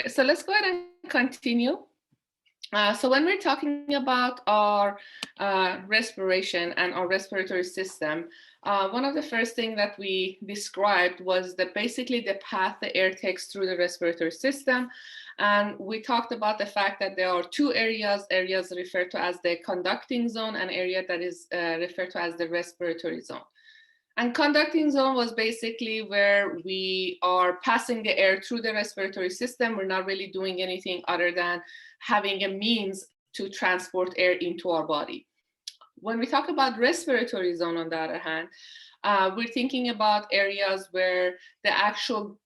So let's go ahead and continue. So when we're talking about our respiration and our respiratory system, one of the first things that we described was that basically the path the air takes through the respiratory system. And we talked about the fact that there are two areas referred to as the conducting zone and area that is referred to as the respiratory zone. And conducting zone was basically where we are passing the air through the respiratory system. We're not really doing anything other than having a means to transport air into our body. When we talk about respiratory zone, on the other hand, we're thinking about areas where the actual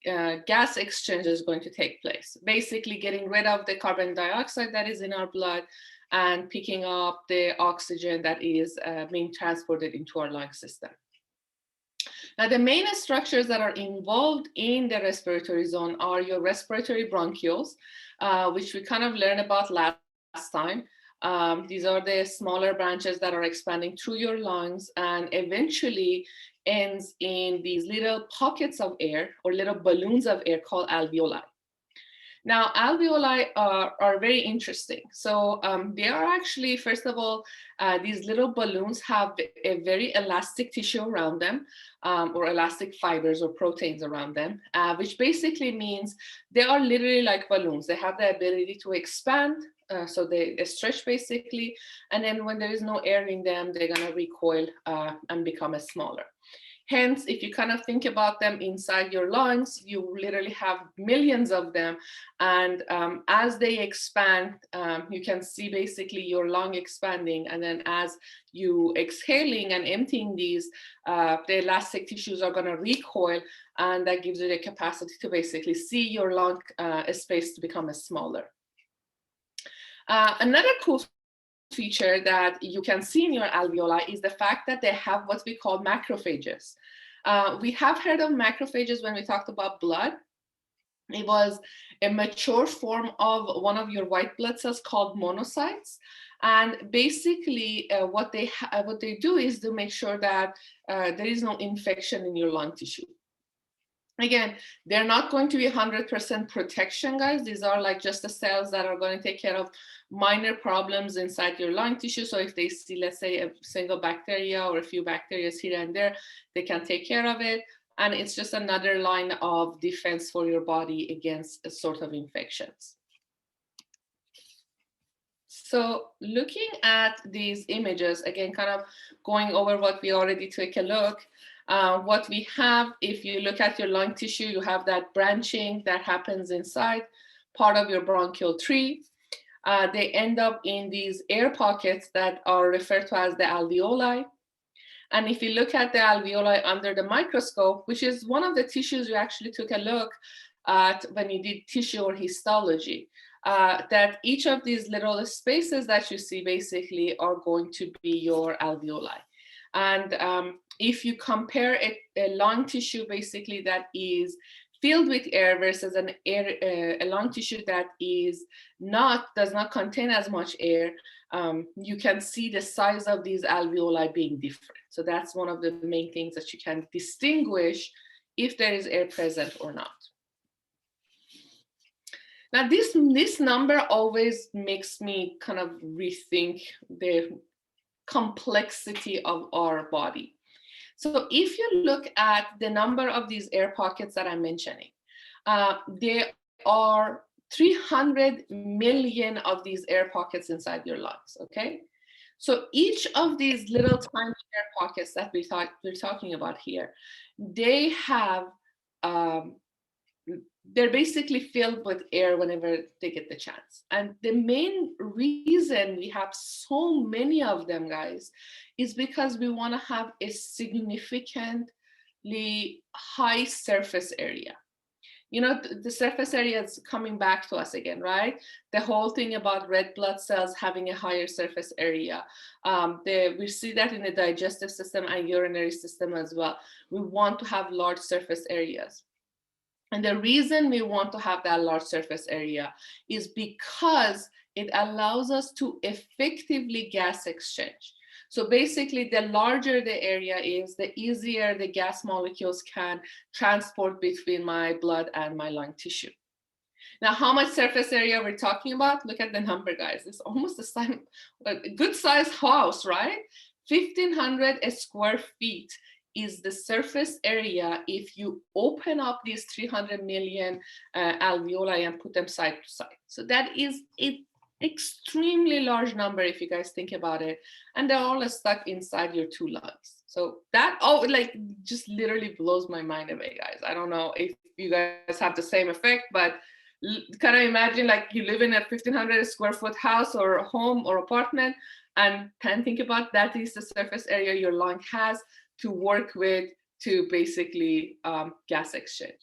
gas exchange is going to take place. Basically getting rid of the carbon dioxide that is in our blood and picking up the oxygen that is being transported into our lung system. Now, the main structures that are involved in the respiratory zone are your respiratory bronchioles, which we kind of learned about last time. These are the smaller branches that are expanding through your lungs and eventually ends in these little pockets of air or little balloons of air called alveoli. Now, alveoli are very interesting. So they are actually, first of all, these little balloons have a very elastic tissue around them, or elastic fibers or proteins around them, which basically means they are literally like balloons. They have the ability to expand, so they stretch basically, and then when there is no air in them, they're gonna recoil and become smaller. Hence, if you kind of think about them inside your lungs, you literally have millions of them. And as they expand, you can see basically your lung expanding. And then as you exhaling and emptying these, the elastic tissues are going to recoil. And that gives you the capacity to basically see your lung space to become smaller. Another cool feature that you can see in your alveoli is the fact that they have what we call macrophages. We have heard of macrophages when we talked about blood. It was a mature form of one of your white blood cells called monocytes. And basically what they do is to make sure that there is no infection in your lung tissue. Again, they're not going to be 100% protection, guys. These are like just the cells that are going to take care of minor problems inside your lung tissue. So if they see, let's say, a single bacteria or a few bacteria here and there, they can take care of it. And it's just another line of defense for your body against a sort of infections. So looking at these images, again, kind of going over what we already took a look, what we have, if you look at your lung tissue, you have that branching that happens inside, part of your bronchial tree. They end up in these air pockets that are referred to as the alveoli. And if you look at the alveoli under the microscope, which is one of the tissues you actually took a look at when you did tissue or histology, that each of these little spaces that you see basically are going to be your alveoli. And if you compare a lung tissue basically that is filled with air versus a lung tissue that does not contain as much air, you can see the size of these alveoli being different. So that's one of the main things that you can distinguish if there is air present or not. Now, this number always makes me kind of rethink the complexity of our body. So if you look at the number of these air pockets that I'm mentioning, there are 300 million of these air pockets inside your lungs, okay? So each of these little tiny air pockets that we're talking about here, they have, they're basically filled with air whenever they get the chance. And the main reason we have so many of them, guys, is because we want to have a significantly high surface area. You know, the surface area is coming back to us again, right? The whole thing about red blood cells having a higher surface area. We see that in the digestive system and urinary system as well. We want to have large surface areas. And the reason we want to have that large surface area is because it allows us to effectively gas exchange. So basically, the larger the area is, the easier the gas molecules can transport between my blood and my lung tissue. Now, how much surface area we're talking about? Look at the number, guys. It's almost the same, a good sized house, right? 1,500 square feet is the surface area if you open up these 300 million alveoli and put them side to side. So that is an extremely large number if you guys think about it. And they're all stuck inside your two lungs. So that like just literally blows my mind away, guys. I don't know if you guys have the same effect, but kind of imagine like you live in a 1,500 square foot house or a home or apartment, and can think about that is the surface area your lung has to work with to basically gas exchange.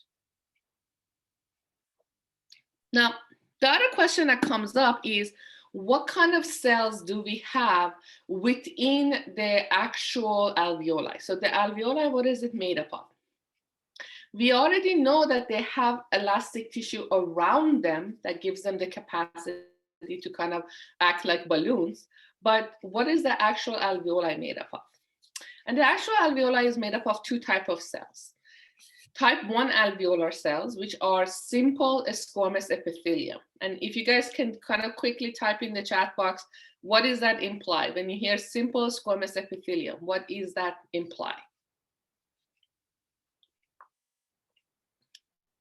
Now, the other question that comes up is, what kind of cells do we have within the actual alveoli? So the alveoli, what is it made up of? We already know that they have elastic tissue around them that gives them the capacity to kind of act like balloons. But what is the actual alveoli made up of? And the actual alveoli is made up of two types of cells. Type 1 alveolar cells, which are simple squamous epithelium. And if you guys can kind of quickly type in the chat box, what does that imply? When you hear simple squamous epithelium, what is that imply?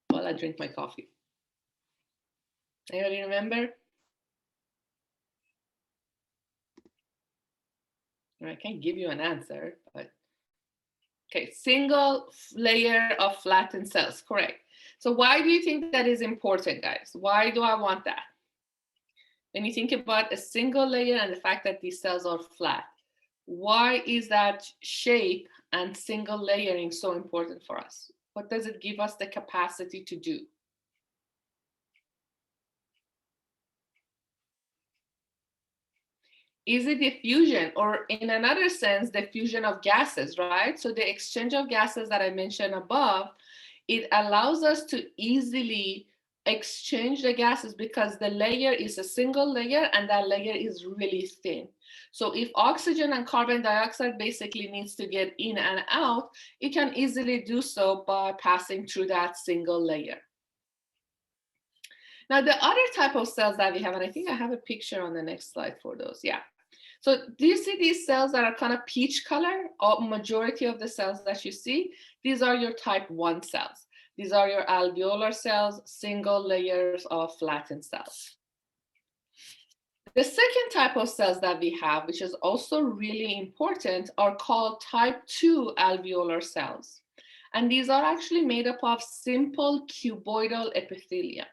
While I drink my coffee. Anybody remember? I can't give you an answer, but okay, single layer of flattened cells, correct. So why do you think that is important, guys? Why do I want that? When you think about a single layer and the fact that these cells are flat, why is that shape and single layering so important for us? What does it give us the capacity to do? Is it diffusion, or in another sense, the fusion of gases, right? So the exchange of gases that I mentioned above, it allows us to easily exchange the gases because the layer is a single layer and that layer is really thin. So if oxygen and carbon dioxide basically needs to get in and out, it can easily do so by passing through that single layer. Now, the other type of cells that we have, and I think I have a picture on the next slide for those, yeah. So do you see these cells that are kind of peach color? Or majority of the cells that you see, these are your type 1 cells. These are your alveolar cells, single layers of flattened cells. The second type of cells that we have, which is also really important, are called type 2 alveolar cells. And these are actually made up of simple cuboidal epithelium.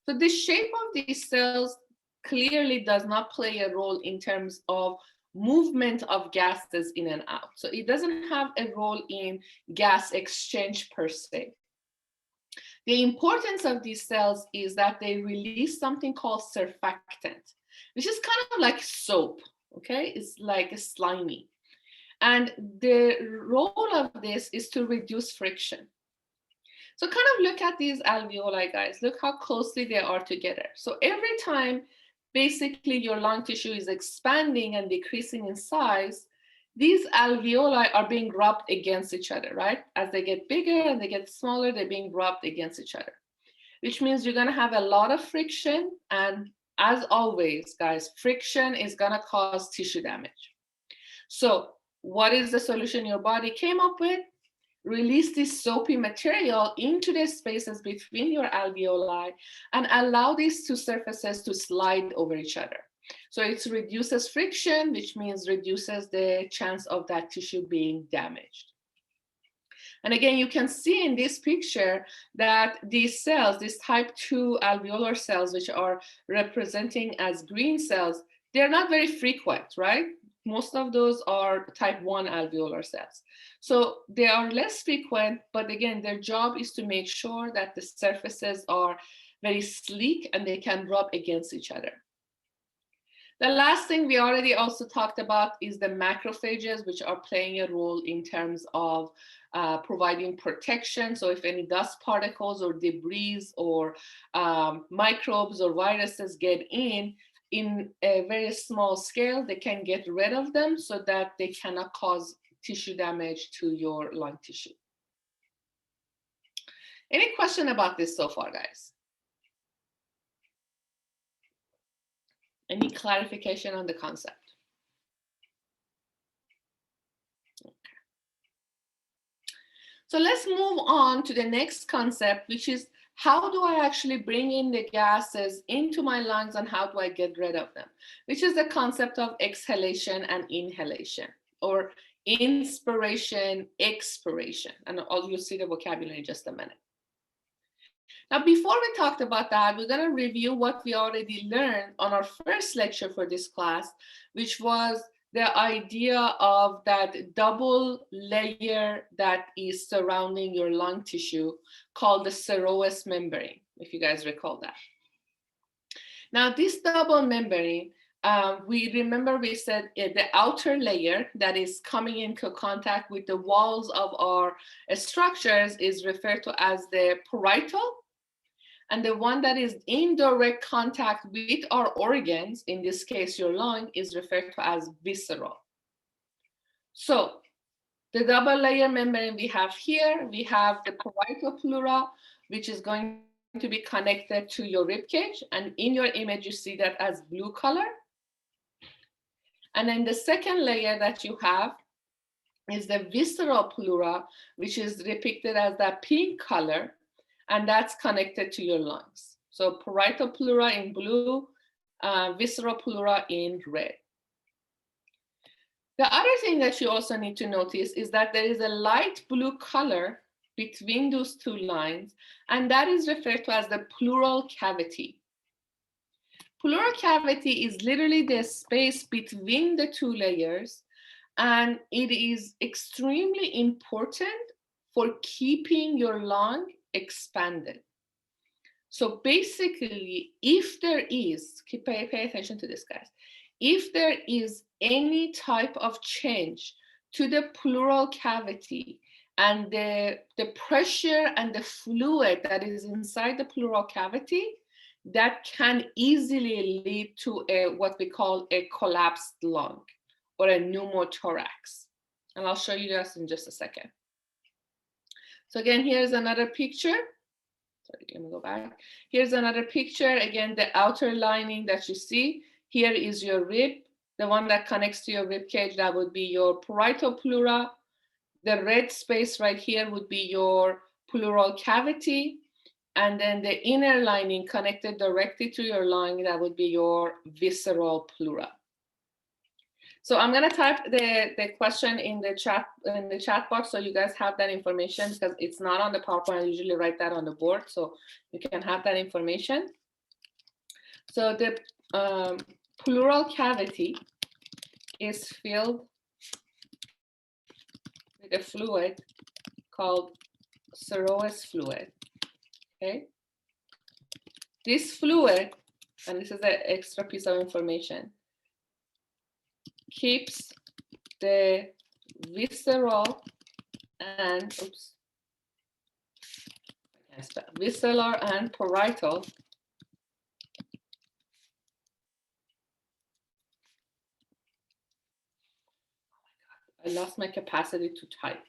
So the shape of these cells clearly does not play a role in terms of movement of gases in and out. So it doesn't have a role in gas exchange per se. The importance of these cells is that they release something called surfactant, which is kind of like soap, okay? It's like a slimy. And the role of this is to reduce friction. So kind of look at these alveoli, guys. Look how closely they are together. So every time basically your lung tissue is expanding and decreasing in size, these alveoli are being rubbed against each other, right? As they get bigger and they get smaller, they're being rubbed against each other, which means you're going to have a lot of friction. And as always, guys, friction is going to cause tissue damage. So what is the solution your body came up with? Release this soapy material into the spaces between your alveoli and allow these two surfaces to slide over each other. So it reduces friction, which means reduces the chance of that tissue being damaged. And again, you can see in this picture that these cells, these type 2 alveolar cells, which are representing as green cells, they're not very frequent, right? Most of those are type 1 alveolar cells. So they are less frequent, but again, their job is to make sure that the surfaces are very sleek and they can rub against each other. The last thing we already also talked about is the macrophages, which are playing a role in terms of providing protection. So if any dust particles or debris or microbes or viruses get in a very small scale, they can get rid of them so that they cannot cause tissue damage to your lung tissue. Any question about this so far, guys? Any clarification on the concept? So let's move on to the next concept, which is how do I actually bring in the gases into my lungs and how do I get rid of them? Which is the concept of exhalation and inhalation, or inspiration, expiration. And you'll see the vocabulary in just a minute. Now, before we talked about that, we're going to review what we already learned on our first lecture for this class, which was the idea of that double layer that is surrounding your lung tissue called the serous membrane, if you guys recall that. Now, this double membrane, we said the outer layer that is coming into contact with the walls of our structures is referred to as the parietal. And the one that is in direct contact with our organs, in this case your lung, is referred to as visceral. So the double layer membrane we have here, we have the parietal pleura, which is going to be connected to your ribcage. And in your image, you see that as blue color. And then the second layer that you have is the visceral pleura, which is depicted as that pink color. And that's connected to your lungs. So parietal pleura in blue, visceral pleura in red. The other thing that you also need to notice is that there is a light blue color between those two lines, and that is referred to as the pleural cavity. Pleural cavity is literally the space between the two layers, and it is extremely important for keeping your lung expanded. So basically, if there is, pay attention to this, guys. If there is any type of change to the pleural cavity and the pressure and the fluid that is inside the pleural cavity, that can easily lead to what we call a collapsed lung or a pneumothorax. And I'll show you this in just a second. So again, here's another picture. Sorry, let me go back. Here's another picture. Again, the outer lining that you see. Here is your rib. The one that connects to your rib cage, that would be your parietal pleura. The red space right here would be your pleural cavity. And then the inner lining connected directly to your lung, that would be your visceral pleura. So I'm going to type the question in the chat box so you guys have that information, because it's not on the PowerPoint. I usually write that on the board so you can have that information. So the pleural cavity is filled with a fluid called serous fluid. Okay. This fluid, and this is an extra piece of information, keeps the visceral and visceral and parietal I lost my capacity to type.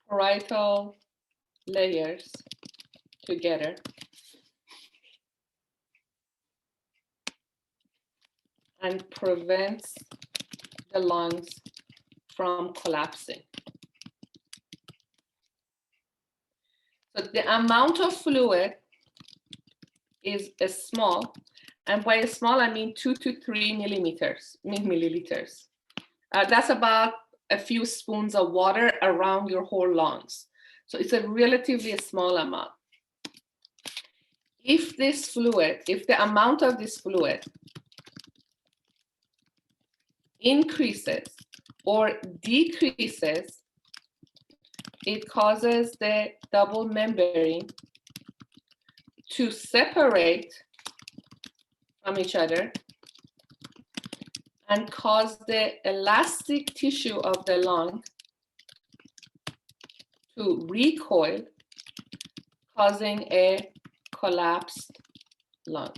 Parietal layers together and prevents the lungs from collapsing. So the amount of fluid is small, and by small I mean 2 to 3 milliliters. That's about a few spoons of water around your whole lungs. So it's a relatively small amount. If the amount of this fluid increases or decreases, it causes the double membrane to separate from each other and cause the elastic tissue of the lung to recoil, causing a collapsed lung.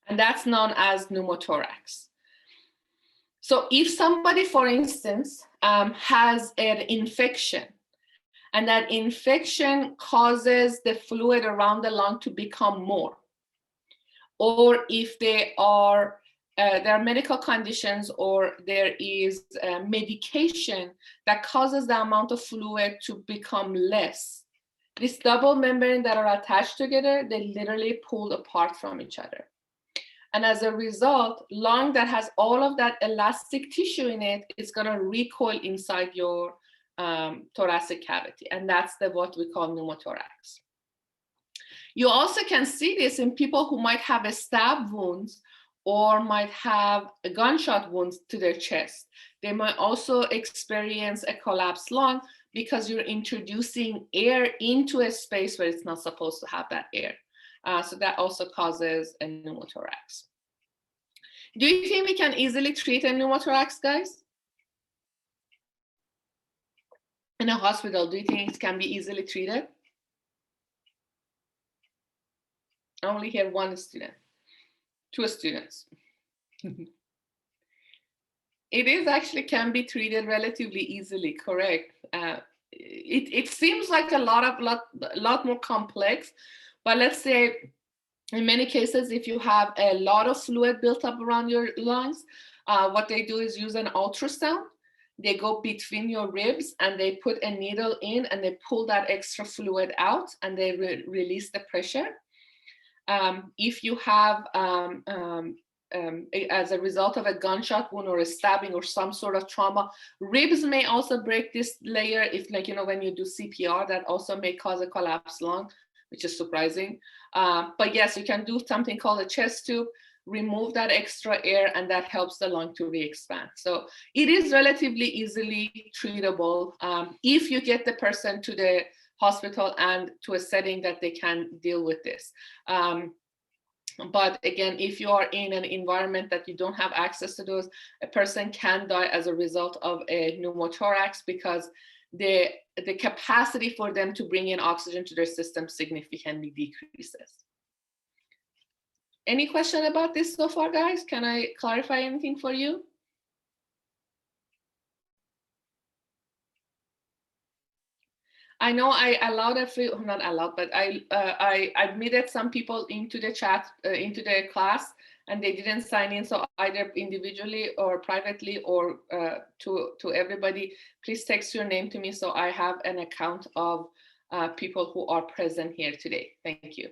And that's known as pneumothorax. So if somebody, for instance, has an infection, and that infection causes the fluid around the lung to become more, or if there are medical conditions or there is medication that causes the amount of fluid to become less, this double membrane that are attached together, they literally pull apart from each other. And as a result, lung that has all of that elastic tissue in it is going to recoil inside your thoracic cavity. And that's what we call pneumothorax. You also can see this in people who might have a stab wounds or might have a gunshot wounds to their chest. They might also experience a collapsed lung because you're introducing air into a space where it's not supposed to have that air. So that also causes a pneumothorax. Do you think we can easily treat a pneumothorax, guys? In a hospital, do you think it can be easily treated? I only hear one student, 2 students. It is actually can be treated relatively easily, correct? It seems like a lot more complex, but let's say in many cases, if you have a lot of fluid built up around your lungs, what they do is use an ultrasound. They go between your ribs and they put a needle in and they pull that extra fluid out and they release the pressure. If you have, as a result of a gunshot wound or a stabbing or some sort of trauma, ribs may also break this layer. If, like, you know, when you do CPR, that also may cause a collapsed lung, which is surprising. But yes, you can do something called a chest tube, remove that extra air, and that helps the lung to re-expand. So it is relatively easily treatable if you get the person to the hospital and to a setting that they can deal with this. But again, if you are in an environment that you don't have access to those, a person can die as a result of a pneumothorax because the capacity for them to bring in oxygen to their system significantly decreases. Any question about this so far, guys? Can I clarify anything for you? I know I allowed not allowed, but I admitted some people into the chat, into the class, and they didn't sign in. So either individually or privately or to everybody, please text your name to me so I have an account of people who are present here today. Thank you.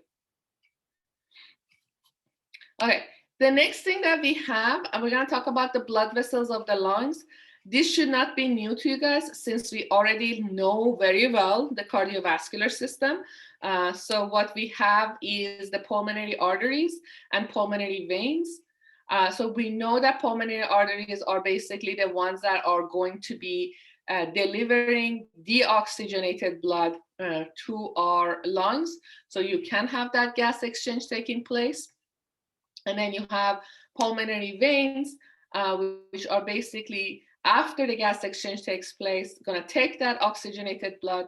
Okay, the next thing that we have, and we're going to talk about the blood vessels of the lungs. This should not be new to you guys since we already know very well the cardiovascular system. So what we have is the pulmonary arteries and pulmonary veins. So we know that pulmonary arteries are basically the ones that are going to be delivering deoxygenated blood to our lungs. So you can have that gas exchange taking place. And then you have pulmonary veins, which are basically, after the gas exchange takes place, going to take that oxygenated blood,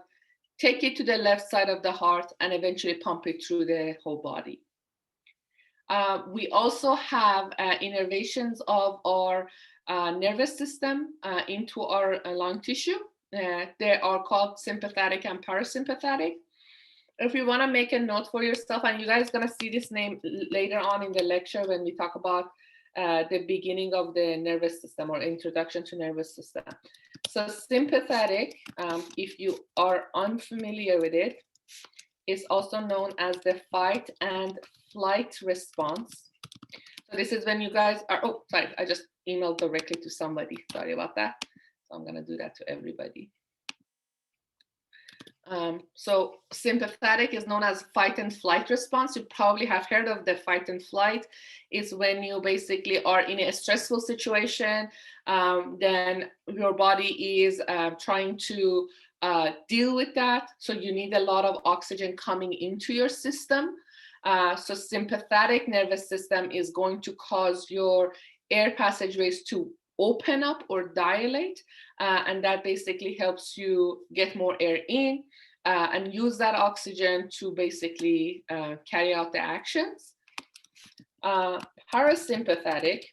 take it to the left side of the heart, and eventually pump it through the whole body. We also have innervations of our nervous system into our lung tissue. They are called sympathetic and parasympathetic. If you want to make a note for yourself, and you guys are going to see this name later on in the lecture when we talk about the beginning of the nervous system or introduction to nervous system. So sympathetic, if you are unfamiliar with it, is also known as the fight and flight response. So this is when you guys are, oh, sorry, I just emailed directly to somebody. Sorry about that. So I'm going to do that to everybody. So sympathetic is known as fight and flight response. You probably have heard of the fight and flight. It's when you basically are in a stressful situation, then your body is trying to deal with that. So you need a lot of oxygen coming into your system. So sympathetic nervous system is going to cause your air passageways to open up or dilate, and that basically helps you get more air in and use that oxygen to basically carry out the actions. Parasympathetic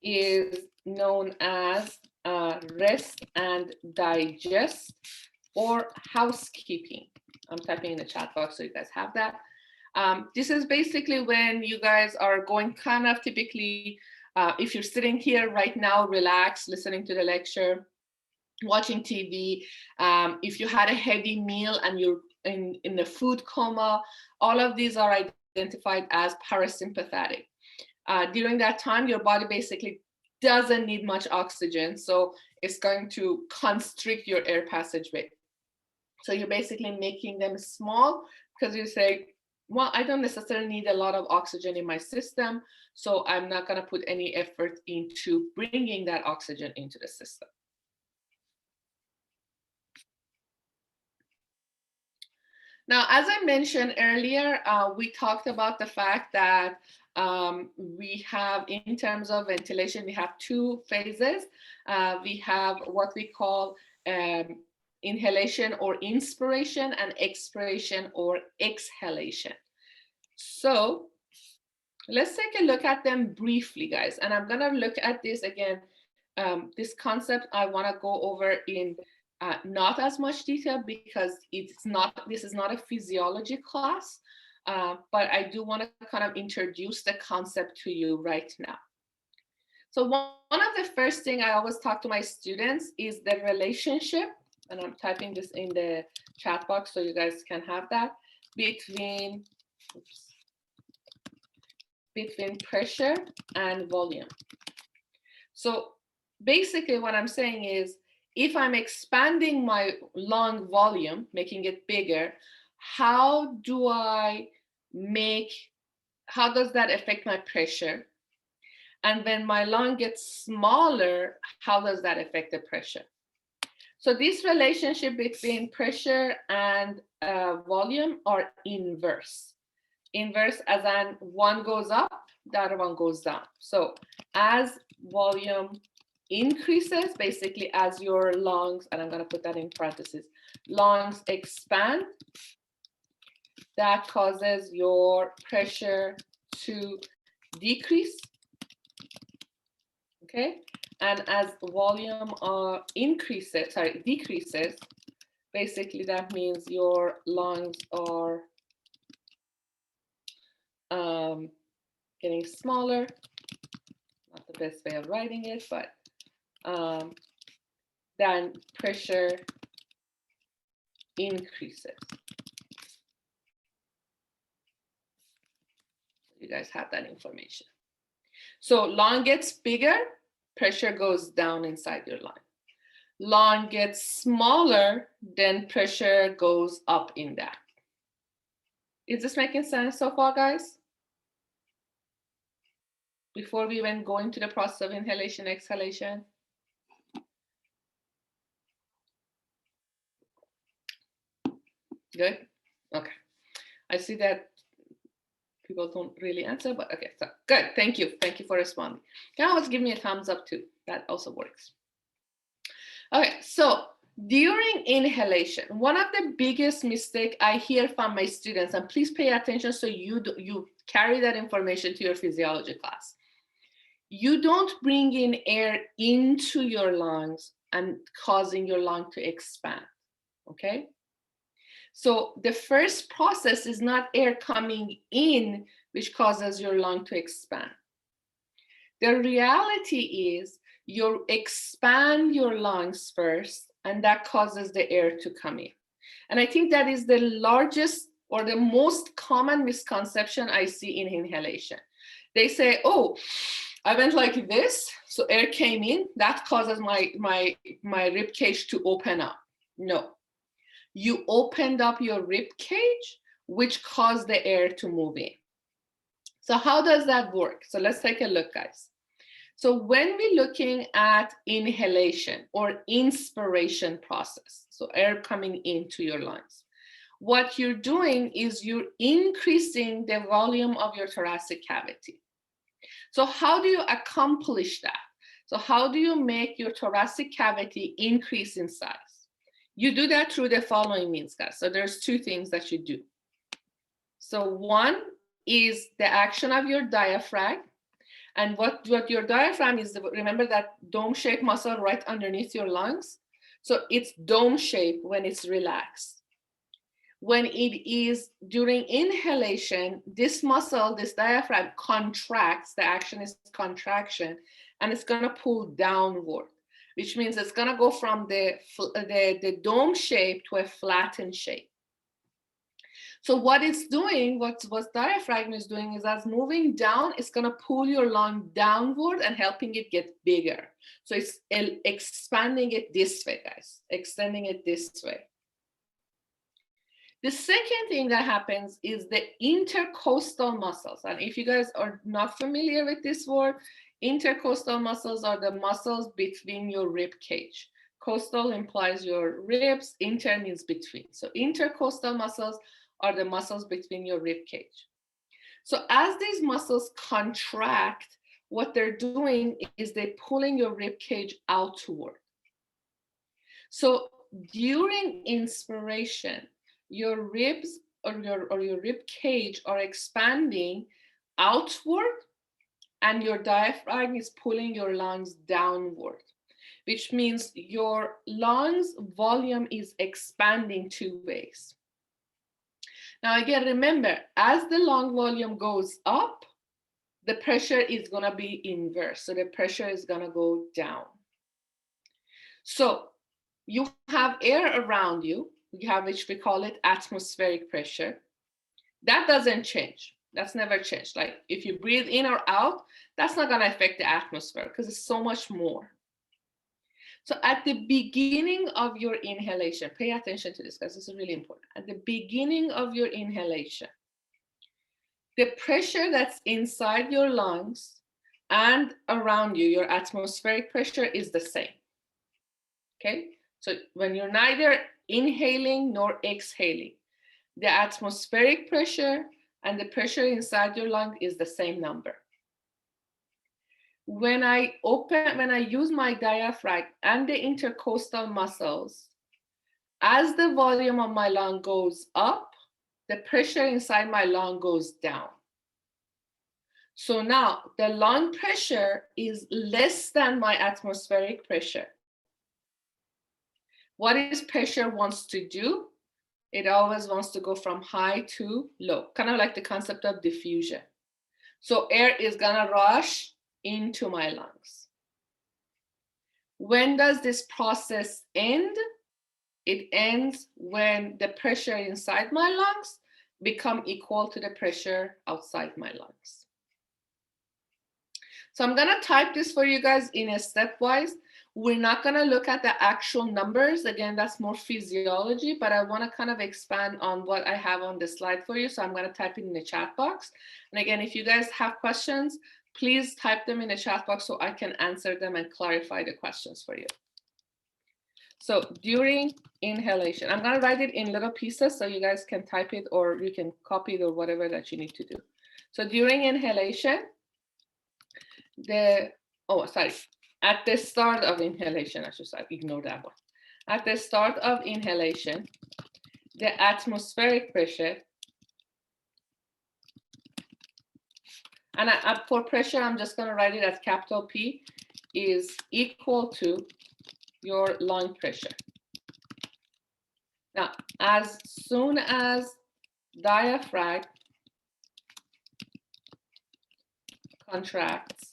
is known as rest and digest, or housekeeping. I'm typing in the chat box so you guys have that. This is basically when you guys are going kind of typically, if you're sitting here right now, relaxed, listening to the lecture, watching TV, if you had a heavy meal and you're in the food coma, all of these are identified as parasympathetic. During that time, your body basically doesn't need much oxygen, so it's going to constrict your air passageway. So you're basically making them small because you say, well, I don't necessarily need a lot of oxygen in my system, so I'm not going to put any effort into bringing that oxygen into the system. Now, as I mentioned earlier, we talked about the fact that we have, in terms of ventilation, we have two phases. We have what we call inhalation or inspiration, and expiration or exhalation. So let's take a look at them briefly, guys. And I'm going to look at this again. This concept I want to go over in not as much detail because this is not a physiology class, but I do want to kind of introduce the concept to you right now. So one of the first thing I always talk to my students is the relationship, and I'm typing this in the chat box so you guys can have that, between pressure and volume. So basically what I'm saying is, if I'm expanding my lung volume, making it bigger, how does that affect my pressure? And when my lung gets smaller, how does that affect the pressure? So this relationship between pressure and volume are inverse. Inverse as in one goes up, the other one goes down. So as volume increases, basically as your lungs, and I'm going to put that in parentheses, lungs expand, that causes your pressure to decrease. Okay, and as volume decreases, basically that means your lungs are getting smaller. Not the best way of writing it, but then pressure increases. You guys have that information. So lung gets bigger, pressure goes down inside your lung. Lung gets smaller, then pressure goes up in that. Is this making sense so far, guys? Before we even go into the process of inhalation, exhalation? Good? Okay. I see that people don't really answer, but okay, so good. Thank you. Thank you for responding. You can always give me a thumbs up too. That also works. Okay, so during inhalation, one of the biggest mistakes I hear from my students, and please pay attention so you carry that information to your physiology class. You don't bring in air into your lungs and causing your lung to expand, okay? So the first process is not air coming in, which causes your lung to expand. The reality is you expand your lungs first, and that causes the air to come in. And I think that is the largest or the most common misconception I see in inhalation. They say, oh, I went like this, so air came in, that causes my rib cage to open up. No. You opened up your rib cage, which caused the air to move in. So how does that work? So let's take a look, guys. So when we're looking at inhalation or inspiration process, so air coming into your lungs, what you're doing is you're increasing the volume of your thoracic cavity. So how do you accomplish that? So how do you make your thoracic cavity increase in size? You do that through the following means, guys. So there's two things that you do. So one is the action of your diaphragm, And what your diaphragm is, remember that dome-shaped muscle right underneath your lungs? So it's dome-shaped when it's relaxed. When it is during inhalation, this muscle, this diaphragm contracts, the action is contraction, and it's gonna pull downward, which means it's gonna go from the dome shape to a flattened shape. So what it's doing, what diaphragm is doing is as moving down, it's gonna pull your lung downward and helping it get bigger. So it's expanding it this way, guys, extending it this way. The second thing that happens is the intercostal muscles. And if you guys are not familiar with this word, intercostal muscles are the muscles between your rib cage. Coastal implies your ribs, inter means between. So intercostal muscles are the muscles between your rib cage. So as these muscles contract, what they're doing is they're pulling your rib cage outward. So during inspiration, your ribs or your rib cage are expanding outward, and your diaphragm is pulling your lungs downward, which means your lungs volume is expanding two ways. Now again, remember, as the lung volume goes up, the pressure is gonna be inverse. So the pressure is gonna go down. So you have air around you, we have, which we call it atmospheric pressure. That doesn't change. That's never changed. Like if you breathe in or out, that's not gonna affect the atmosphere because it's so much more. So at the beginning of your inhalation, pay attention to this, guys, this is really important. At the beginning of your inhalation, the pressure that's inside your lungs and around you, your atmospheric pressure, is the same. Okay, so when you're neither inhaling nor exhaling, the atmospheric pressure and the pressure inside your lung is the same number. When I use my diaphragm and the intercostal muscles, as the volume of my lung goes up, the pressure inside my lung goes down. So now the lung pressure is less than my atmospheric pressure. What is pressure wants to do? It always wants to go from high to low, kind of like the concept of diffusion. So air is gonna rush into my lungs. When does this process end? It ends when the pressure inside my lungs become equal to the pressure outside my lungs. So I'm gonna type this for you guys in a stepwise. We're not gonna look at the actual numbers. Again, that's more physiology, but I wanna kind of expand on what I have on the slide for you. So I'm gonna type it in the chat box. And again, if you guys have questions, please type them in the chat box so I can answer them and clarify the questions for you. So during inhalation, I'm gonna write it in little pieces so you guys can type it or you can copy it or whatever that you need to do. So during inhalation, at the start of inhalation, I should say, ignore that one. At the start of inhalation, the atmospheric pressure, and for pressure, I'm just gonna write it as capital P, is equal to your lung pressure. Now, as soon as diaphragm contracts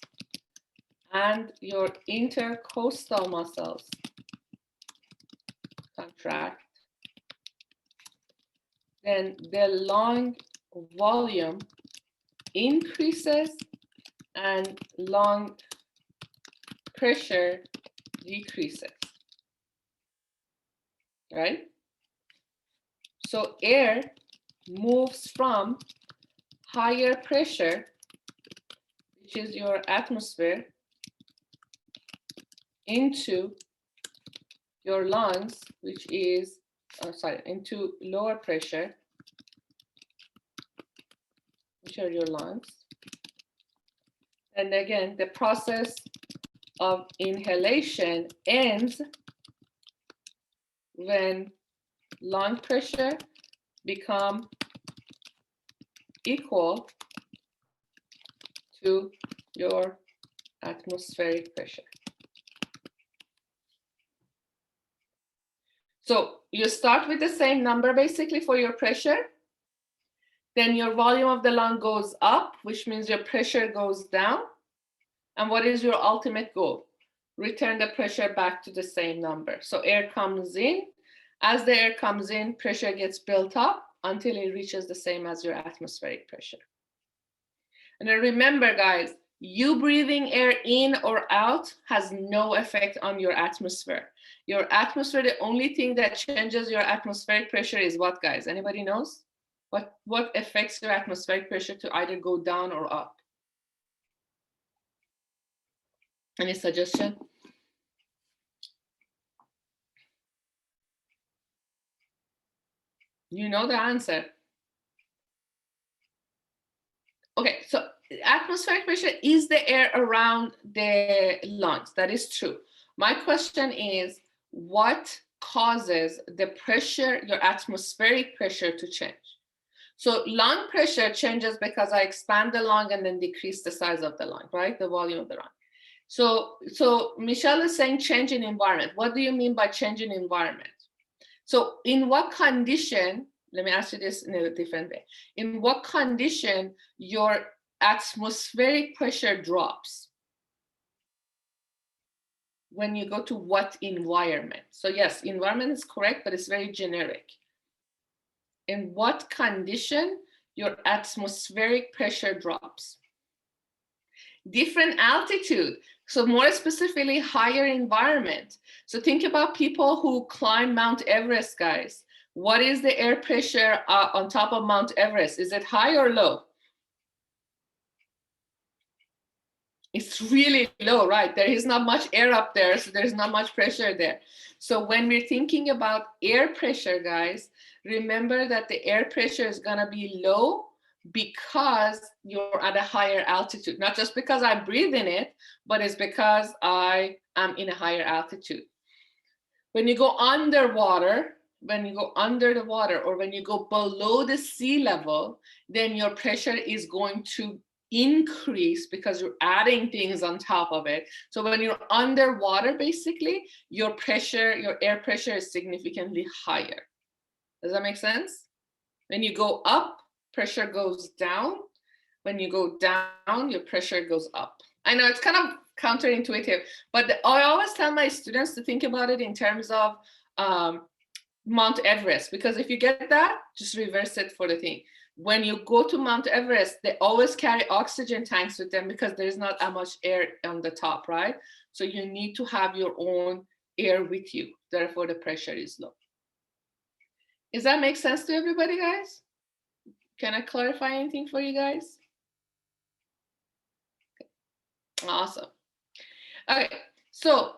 and your intercostal muscles contract, then the lung volume increases and lung pressure decreases, right? So air moves from higher pressure, which is your atmosphere, into your lungs, which is, into lower pressure, which are your lungs. And again, the process of inhalation ends when lung pressure become equal to your atmospheric pressure. So you start with the same number basically for your pressure. Then your volume of the lung goes up, which means your pressure goes down. And what is your ultimate goal? Return the pressure back to the same number. So air comes in. As the air comes in, pressure gets built up until it reaches the same as your atmospheric pressure. And then remember, guys, you breathing air in or out has no effect on your atmosphere. Your atmosphere, the only thing that changes your atmospheric pressure is what, guys? Anybody knows? What affects your atmospheric pressure to either go down or up? Any suggestion? You know the answer. Okay, so atmospheric pressure is the air around the lungs. That is true. My question is, what causes the pressure, your atmospheric pressure, to change? So lung pressure changes because I expand the lung and then decrease the size of the lung, right? The volume of the lung. So Michelle is saying change in environment. What do you mean by change in environment? So in what condition, let me ask you this in a different way. In what condition your atmospheric pressure drops? When you go to what environment? So yes, environment is correct, but it's very generic. In what condition your atmospheric pressure drops? Different altitude. So more specifically, higher environment. So think about people who climb Mount Everest, guys. What is the air pressure on top of Mount Everest? Is it high or low? It's really low, right? There is not much air up there, so there's not much pressure there. So when we're thinking about air pressure, guys, remember that the air pressure is gonna be low because you're at a higher altitude. Not just because I breathe in it, but it's because I am in a higher altitude. When you go underwater, when you go under the water, or when you go below the sea level, then your pressure is going to increase because you're adding things on top of it. So when you're underwater, basically, your pressure, your air pressure is significantly higher. Does that make sense? When you go up, pressure goes down. When you go down, your pressure goes up. I know it's kind of counterintuitive, but I always tell my students to think about it in terms of Mount Everest, because if you get that, just reverse it for the thing. When you go to Mount Everest, they always carry oxygen tanks with them because there's not that much air on the top, right? So you need to have your own air with you. Therefore, the pressure is low. Does that make sense to everybody, guys? Can I clarify anything for you guys? Okay. Awesome. Okay, so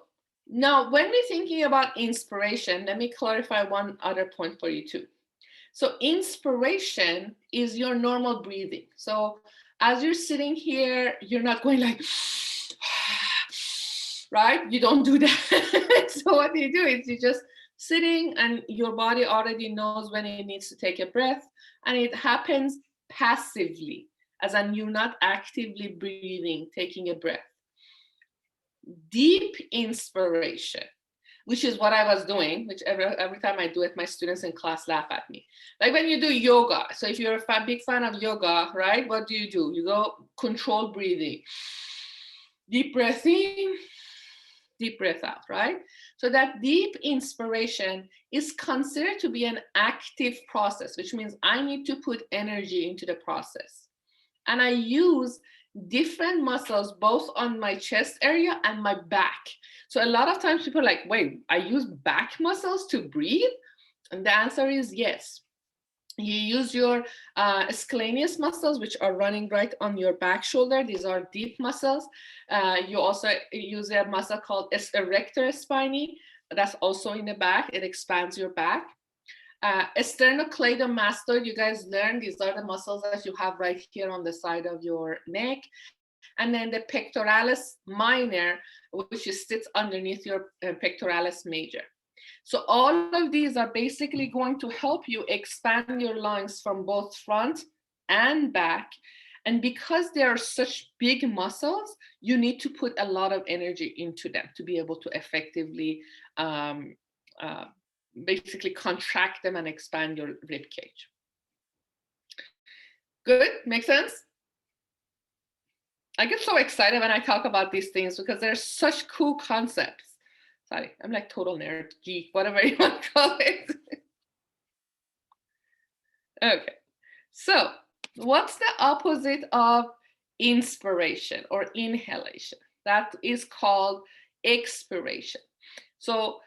now when we're thinking about inspiration, let me clarify one other point for you too. So inspiration is your normal breathing. So as you're sitting here, you're not going like, right? You don't do that. So what you do is you're just sitting and your body already knows when it needs to take a breath, and it happens passively, as in you're not actively breathing, taking a breath. Deep inspiration, which is what I was doing, which every time I do it, my students in class laugh at me. Like when you do yoga. So if you're a big fan of yoga, right? What do? You go controlled breathing. Deep breath in, deep breath out, right? So that deep inspiration is considered to be an active process, which means I need to put energy into the process. And I use different muscles both on my chest area and my back. So a lot of times people are like, wait, I use back muscles to breathe? And the answer is yes. You use your scalenus muscles, which are running right on your back shoulder. These are deep muscles. You also use a muscle called erector spinae. That's also in the back. It expands your back. Sternocleidomastoid, you guys learned, these are the muscles that you have right here on the side of your neck. And then the pectoralis minor, which sits underneath your pectoralis major. So all of these are basically going to help you expand your lungs from both front and back. And because they are such big muscles, you need to put a lot of energy into them to be able to effectively basically contract them and expand your rib cage. Good, makes sense? I get so excited when I talk about these things because they're such cool concepts. Sorry, I'm like total nerd, geek, whatever you want to call it. Okay, so what's the opposite of inspiration or inhalation? That is called expiration. So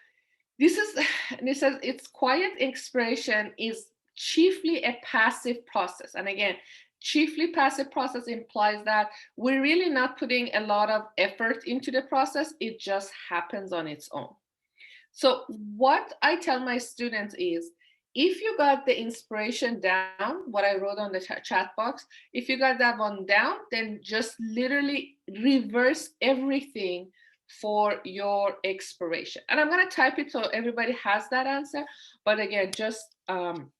this says it's quiet expiration is chiefly a passive process. And again, chiefly passive process implies that we're really not putting a lot of effort into the process. It just happens on its own. So what I tell my students is, if you got the inspiration down, what I wrote on the chat box, if you got that one down, then just literally reverse everything for your expiration. And I'm going to type it so everybody has that answer. But again, just kind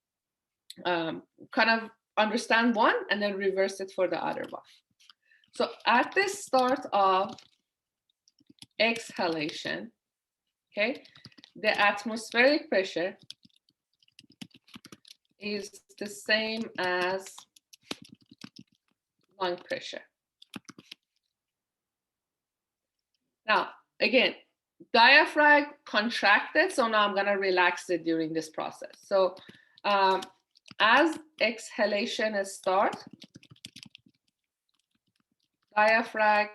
of understand one and then reverse it for the other one. So at the start of exhalation, okay, the atmospheric pressure is the same as lung pressure. Now, again, diaphragm contracted, so now I'm going to relax it during this process. So as exhalation starts, diaphragm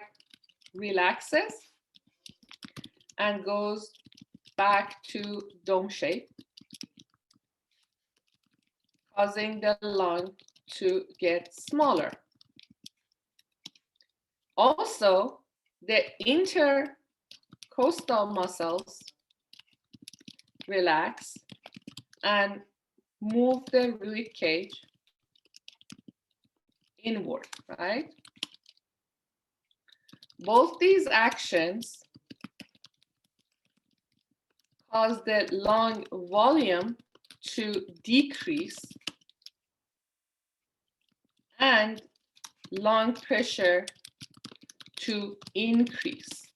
relaxes and goes back to dome shape, causing the lung to get smaller. Also, the intercostal muscles relax and move the rib cage inward, right? Both these actions cause the lung volume to decrease and lung pressure to increase.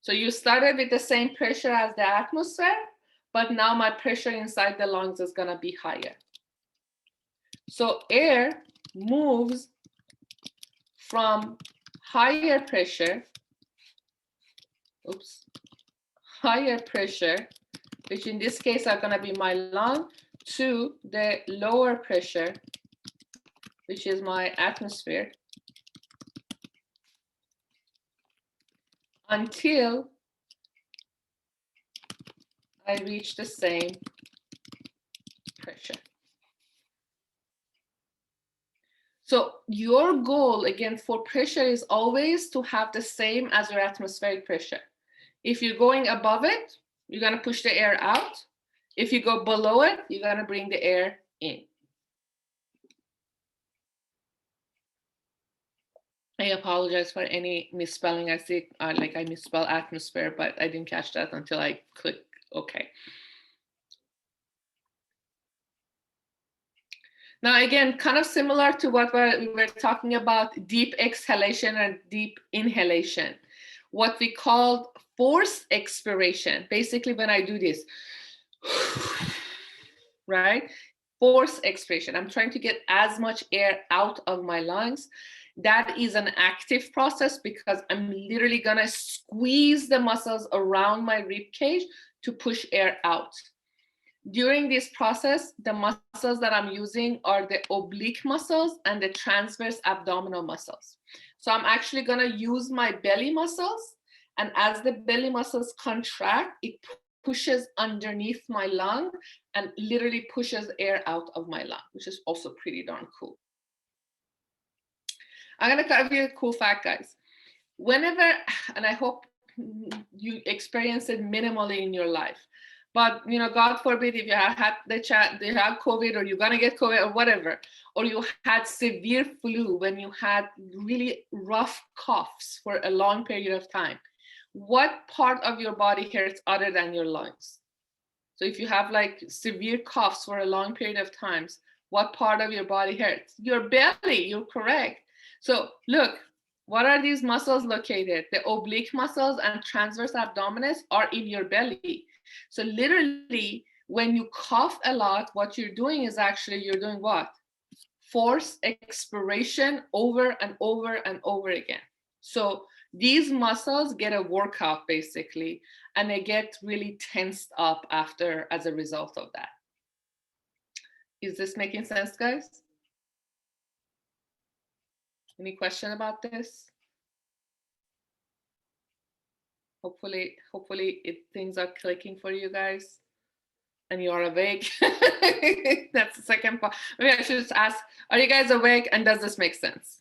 So you started with the same pressure as the atmosphere, but now my pressure inside the lungs is going to be higher. So air moves from higher pressure, higher pressure, which in this case are going to be my lung, to the lower pressure, which is my atmosphere, until I reach the same pressure. So your goal, again, for pressure is always to have the same as your atmospheric pressure. If you're going above it, you're going to push the air out. If you go below it, you're going to bring the air in. I apologize for any misspelling. I see like I misspelled atmosphere, but I didn't catch that until I clicked OK. Now, again, kind of similar to what we were talking about, deep exhalation and deep inhalation. What we call forced expiration, basically when I do this, right? Forced expiration. I'm trying to get as much air out of my lungs. That is an active process because I'm literally gonna squeeze the muscles around my rib cage to push air out. During this process, the muscles that I'm using are the oblique muscles and the transverse abdominal muscles. So I'm actually gonna use my belly muscles, and as the belly muscles contract, it pushes underneath my lung and literally pushes air out of my lung, which is also pretty darn cool. I'm gonna give you a cool fact, guys. Whenever, and I hope you experience it minimally in your life, but you know, God forbid if you have had you have COVID, or you're gonna get COVID or whatever, or you had severe flu, when you had really rough coughs for a long period of time, what part of your body hurts other than your lungs? So if you have like severe coughs for a long period of times, What part of your body hurts? Your belly, you're correct. So look, what are these muscles located? The oblique muscles and transverse abdominis are in your belly. So literally, when you cough a lot, what you're doing is actually you're doing what? Forced expiration over and over and over again. So these muscles get a workout basically, and they get really tensed up after as a result of that. Is this making sense, guys? Any question about this? Hopefully things are clicking for you guys and you are awake. That's the second part. Maybe I should just ask, are you guys awake and does this make sense?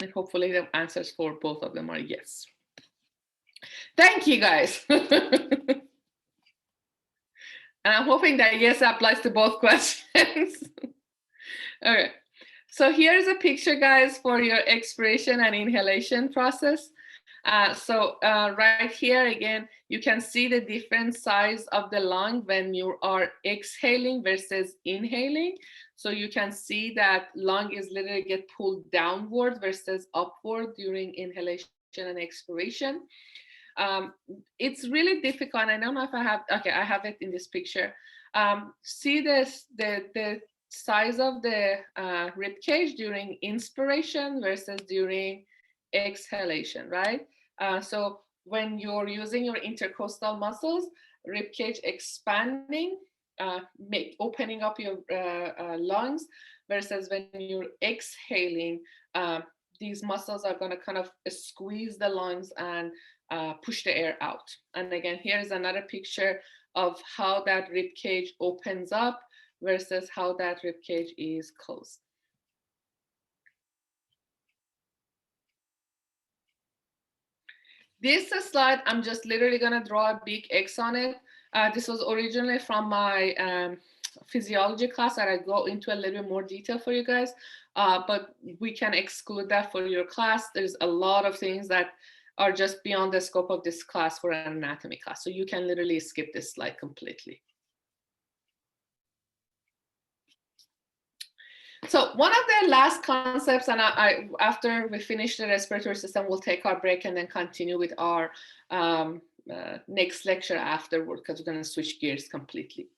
And hopefully the answers for both of them are yes. Thank you, guys. And I'm hoping that yes applies to both questions. Okay, so here's a picture, guys, for your expiration and inhalation process. Right here, again, you can see the different size of the lung when you are exhaling versus inhaling. So you can see that lung is literally get pulled downward versus upward during inhalation and expiration. It's really difficult. I don't know if I have, okay, I have it in this picture. See this, the size of the rib cage during inspiration versus during exhalation, right? So when you're using your intercostal muscles, rib cage expanding, opening up your lungs, versus when you're exhaling, these muscles are going to kind of squeeze the lungs and push the air out. And again, here's another picture of how that rib cage opens up versus how that rib cage is closed. This slide, I'm just literally going to draw a big X on it. This was originally from my physiology class, and I go into a little bit more detail for you guys, but we can exclude that for your class. There's a lot of things that are just beyond the scope of this class for an anatomy class. So you can literally skip this slide completely. So one of the last concepts, and after we finish the respiratory system, we'll take our break and then continue with our next lecture afterward, because we're going to switch gears completely.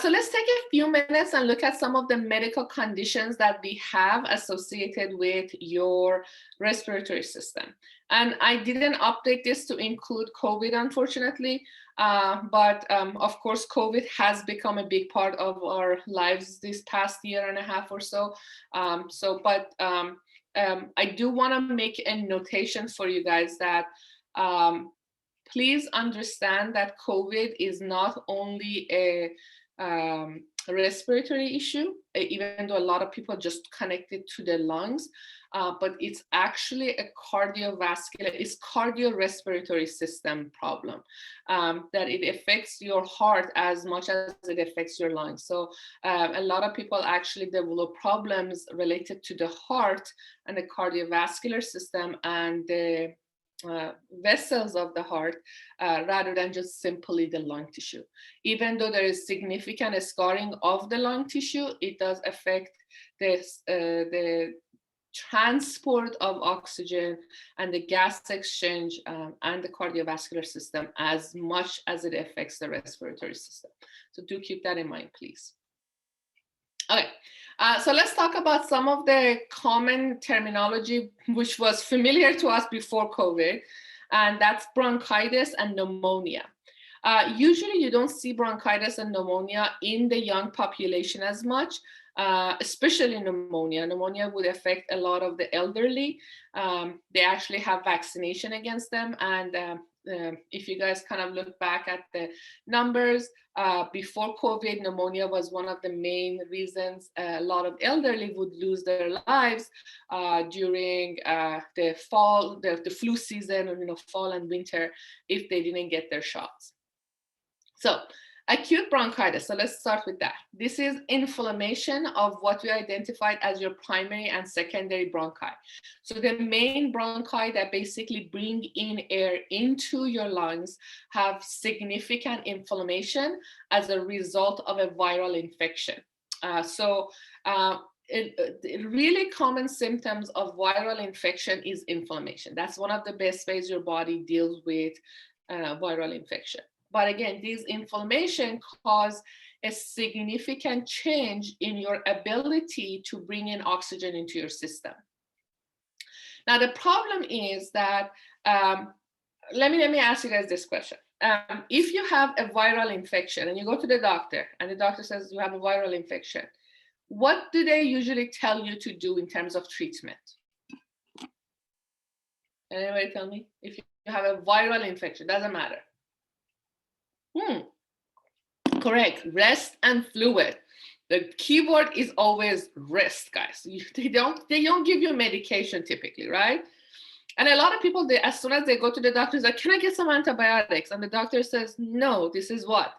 So let's take a few minutes and look at some of the medical conditions that we have associated with your respiratory system. And I didn't update this to include COVID, unfortunately, but of course, COVID has become a big part of our lives this past year and a half or so. I do want to make a notation for you guys that please understand that COVID is not only a respiratory issue, even though a lot of people just connect it to the lungs, but it's actually a cardiorespiratory system problem, that it affects your heart as much as it affects your lungs. So a lot of people actually develop problems related to the heart and the cardiovascular system and the vessels of the heart rather than just simply the lung tissue. Even though there is significant scarring of the lung tissue, it does affect the transport of oxygen and the gas exchange and the cardiovascular system as much as it affects the respiratory system. So do keep that in mind, please. Okay. So let's talk about some of the common terminology which was familiar to us before COVID, and that's bronchitis and pneumonia. Usually you don't see bronchitis and pneumonia in the young population as much, especially pneumonia. Pneumonia would affect a lot of the elderly. They actually have vaccination against them, and if you guys kind of look back at the numbers, before COVID, pneumonia was one of the main reasons a lot of elderly would lose their lives during the fall, the flu season, or fall and winter, if they didn't get their shots. So Acute bronchitis, so let's start with that. This is inflammation of what we identified as your primary and secondary bronchi. So the main bronchi that basically bring in air into your lungs have significant inflammation as a result of a viral infection. Really common symptoms of viral infection is inflammation. That's one of the best ways your body deals with viral infection. But again, these inflammation cause a significant change in your ability to bring in oxygen into your system. Now, the problem is that, let me ask you guys this question. If you have a viral infection and you go to the doctor and the doctor says you have a viral infection, what do they usually tell you to do in terms of treatment? Anybody tell me? If you have a viral infection, doesn't matter. Correct. Rest and fluid. The keyword is always rest, guys. They don't give you medication typically, right? And a lot of people, as soon as they go to the doctor, like, can I get some antibiotics? And the doctor says, no, this is what?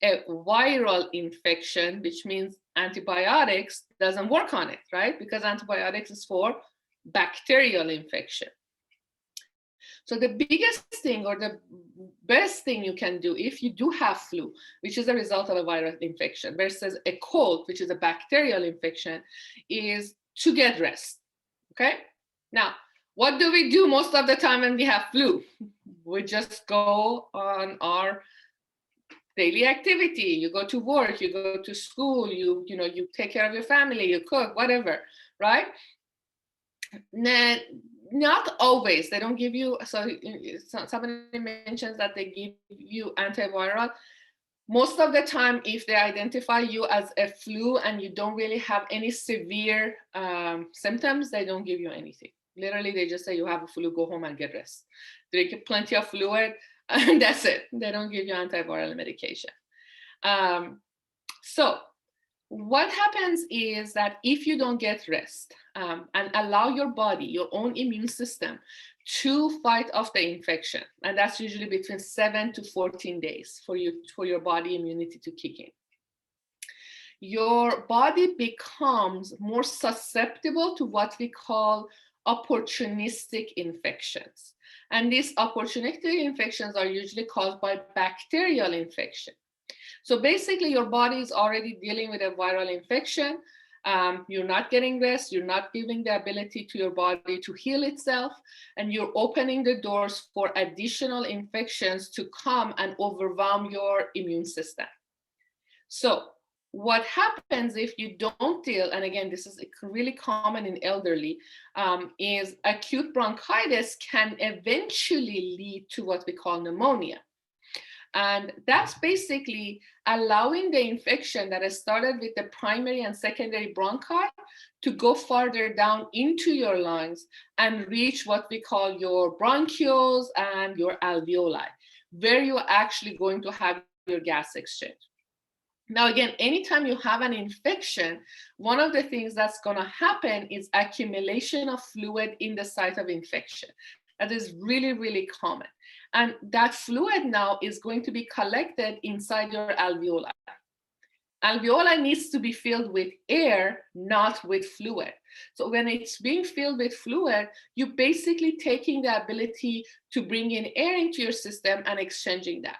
A viral infection, which means antibiotics doesn't work on it, right? Because antibiotics is for bacterial infection. So the biggest thing or the best thing you can do if you do have flu, which is a result of a viral infection, versus a cold, which is a bacterial infection, is to get rest, okay? Now, what do we do most of the time when we have flu? We just go on our daily activity. You go to work, you go to school, you take care of your family, you cook, whatever, right? Not always. They don't give you, so somebody mentions that they give you antiviral. Most of the time, if they identify you as a flu and you don't really have any severe symptoms, they don't give you anything. Literally, they just say you have a flu, go home and get rest. Drink plenty of fluid, and that's it. They don't give you antiviral medication. So what happens is that if you don't get rest and allow your body, your own immune system, to fight off the infection, and that's usually between 7 to 14 days for your body immunity to kick in, your body becomes more susceptible to what we call opportunistic infections. And these opportunistic infections are usually caused by bacterial infection. So basically, your body is already dealing with a viral infection. You're not getting rest. You're not giving the ability to your body to heal itself. And you're opening the doors for additional infections to come and overwhelm your immune system. So what happens if you don't deal, and again, this is really common in elderly, is acute bronchitis can eventually lead to what we call pneumonia. And that's basically allowing the infection that has started with the primary and secondary bronchi to go farther down into your lungs and reach what we call your bronchioles and your alveoli, where you're actually going to have your gas exchange. Now, again, anytime you have an infection, one of the things that's going to happen is accumulation of fluid in the site of infection. That is really, really common. And that fluid now is going to be collected inside your alveoli. Alveoli needs to be filled with air, not with fluid. So when it's being filled with fluid, you're basically taking the ability to bring in air into your system and exchanging that.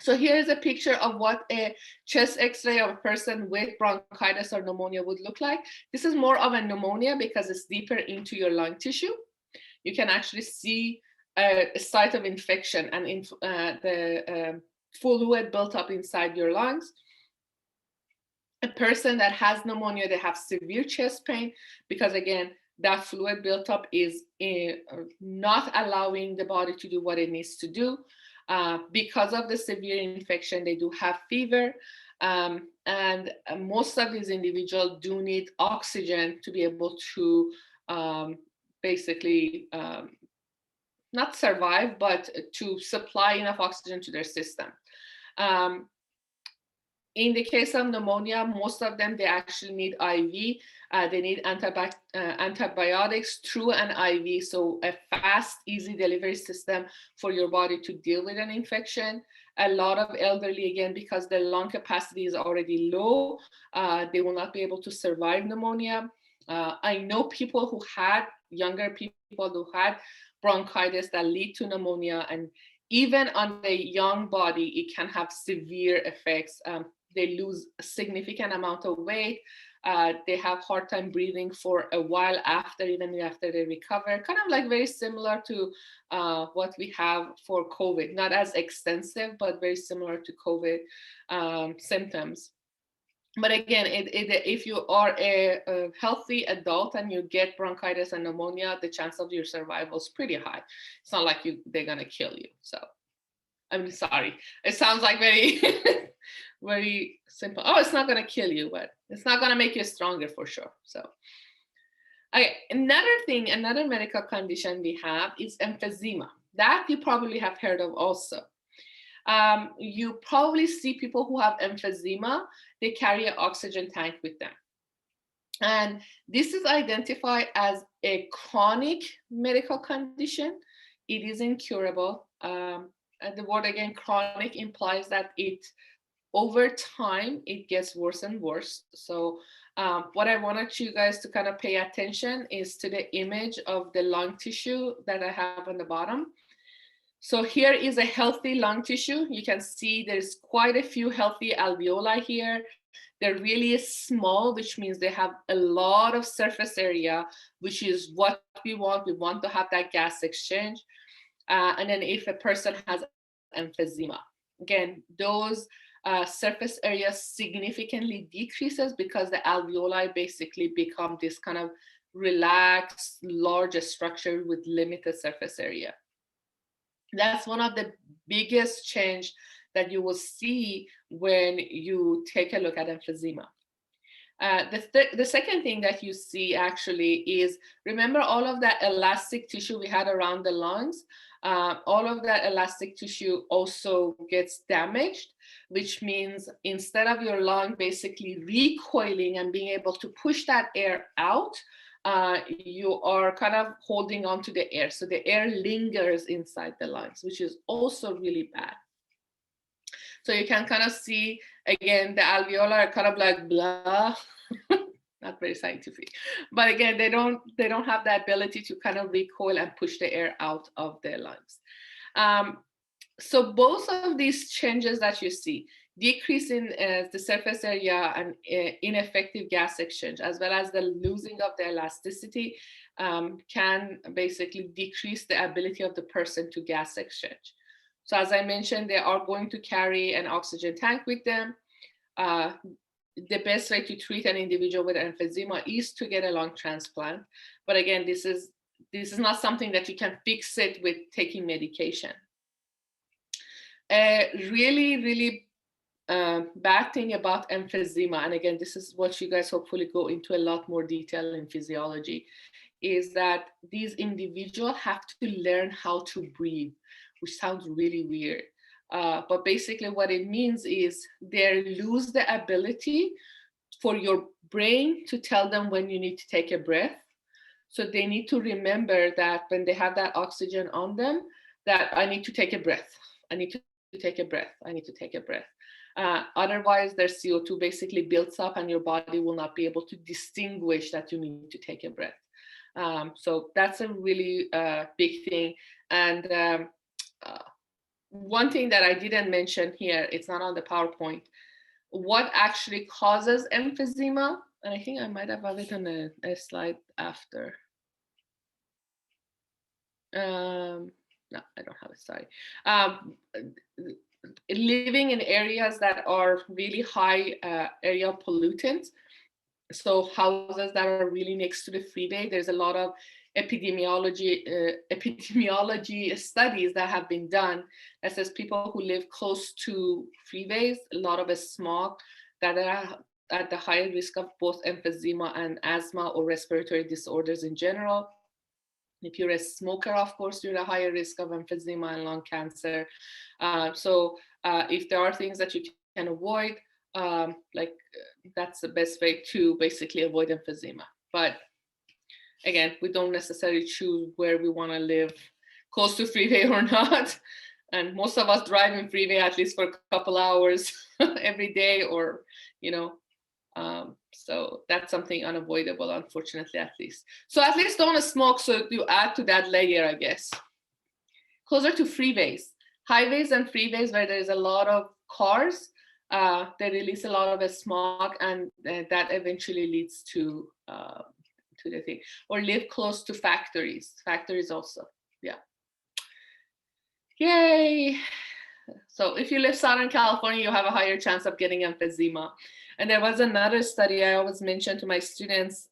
So here's a picture of what a chest x-ray of a person with bronchitis or pneumonia would look like. This is more of a pneumonia because it's deeper into your lung tissue. You can actually see a site of infection and the fluid built up inside your lungs. A person that has pneumonia, they have severe chest pain because, again, that fluid built up is not allowing the body to do what it needs to do. Because of the severe infection, they do have fever. And most of these individuals do need oxygen to be able to basically not survive, but to supply enough oxygen to their system. In the case of pneumonia, most of them, they actually need IV. They need antibiotics through an IV, so a fast, easy delivery system for your body to deal with an infection. A lot of elderly, again, because their lung capacity is already low, they will not be able to survive pneumonia. I know people who had, younger people who had bronchitis that lead to pneumonia, and even on the young body, it can have severe effects. They lose a significant amount of weight. They have hard time breathing for a while after, even after they recover. Kind of like very similar to what we have for COVID. Not as extensive, but very similar to COVID symptoms. But again, if you are a healthy adult and you get bronchitis and pneumonia, the chance of your survival is pretty high. It's not like they're gonna kill you. So, I'm sorry. It sounds like very, very simple. Oh, it's not gonna kill you, but it's not gonna make you stronger for sure. So, another medical condition we have is emphysema. That you probably have heard of also. You probably see people who have emphysema, they carry an oxygen tank with them. And this is identified as a chronic medical condition. It is incurable. And the word, again, chronic, implies that over time, it gets worse and worse. So what I wanted you guys to kind of pay attention is to the image of the lung tissue that I have on the bottom. So here is a healthy lung tissue. You can see there's quite a few healthy alveoli here. They're really small, which means they have a lot of surface area, which is what we want. We want to have that gas exchange. And then if a person has emphysema, again, those surface area significantly decreases because the alveoli basically become this kind of relaxed, large structure with limited surface area. That's one of the biggest change that you will see when you take a look at emphysema. The second thing that you see actually is, remember all of that elastic tissue we had around the lungs? All of that elastic tissue also gets damaged, which means instead of your lung basically recoiling and being able to push that air out, you are kind of holding on to the air. So the air lingers inside the lungs, which is also really bad. So you can kind of see, again, the alveoli are kind of like blah, not very scientific. But again, they don't have the ability to kind of recoil and push the air out of their lungs. So both of these changes that you see, decrease in the surface area and ineffective gas exchange, as well as the losing of the elasticity, can basically decrease the ability of the person to gas exchange. So as I mentioned, they are going to carry an oxygen tank with them. The best way to treat an individual with emphysema is to get a lung transplant. But again, this is not something that you can fix it with taking medication. Really, really bad thing about emphysema, and again, this is what you guys hopefully go into a lot more detail in physiology, is that these individuals have to learn how to breathe, which sounds really weird. But basically what it means is they lose the ability for your brain to tell them when you need to take a breath. So they need to remember that when they have that oxygen on them, that I need to take a breath. I need to take a breath. I need to take a breath. Otherwise, their CO2 basically builds up and your body will not be able to distinguish that you need to take a breath. So that's a really big thing. And one thing that I didn't mention here, it's not on the PowerPoint, what actually causes emphysema, and I think I might have it on a slide after. No, I don't have it, sorry. Living in areas that are really high area of pollutants, so houses that are really next to the freeway, there's a lot of epidemiology studies that have been done that says people who live close to freeways, a lot of smog, that are at the higher risk of both emphysema and asthma or respiratory disorders in general. If you're a smoker, of course, you're at a higher risk of emphysema and lung cancer. So if there are things that you can avoid, That's the best way to basically avoid emphysema. But again, we don't necessarily choose where we want to live, close to freeway or not. And most of us drive in freeway at least for a couple hours every day, or, so that's something unavoidable, unfortunately, at least. So at least don't smoke, so you add to that layer, I guess. Closer to freeways, highways and freeways where there's a lot of cars, they release a lot of smog, and that eventually leads to the thing. Or live close to factories also, yeah. Yay. So if you live Southern California, you have a higher chance of getting emphysema. And there was another study I always mention to my students,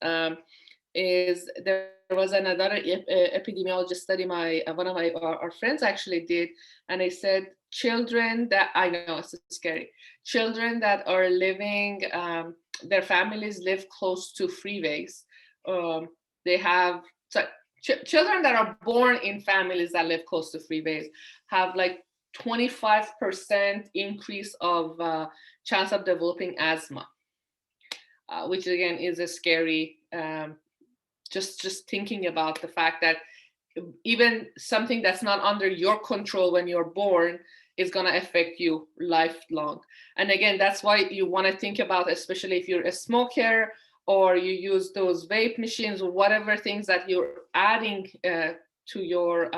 is there was another epidemiologist study one of our friends actually did, and they said children that, I know it's scary, children that are living, their families live close to freeways, they have, children that are born in families that live close to freeways have like 25% increase of chance of developing asthma, which again is a scary, just thinking about the fact that even something that's not under your control when you're born is going to affect you lifelong. And again, that's why you want to think about, especially if you're a smoker or you use those vape machines or whatever things that you're adding to your,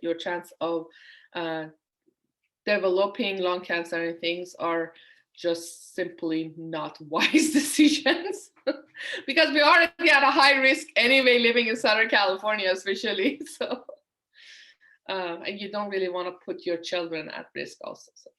your chance of developing lung cancer and things are just simply not wise decisions. Because we already at a high risk anyway, living in Southern California, especially. So, and you don't really want to put your children at risk also. So.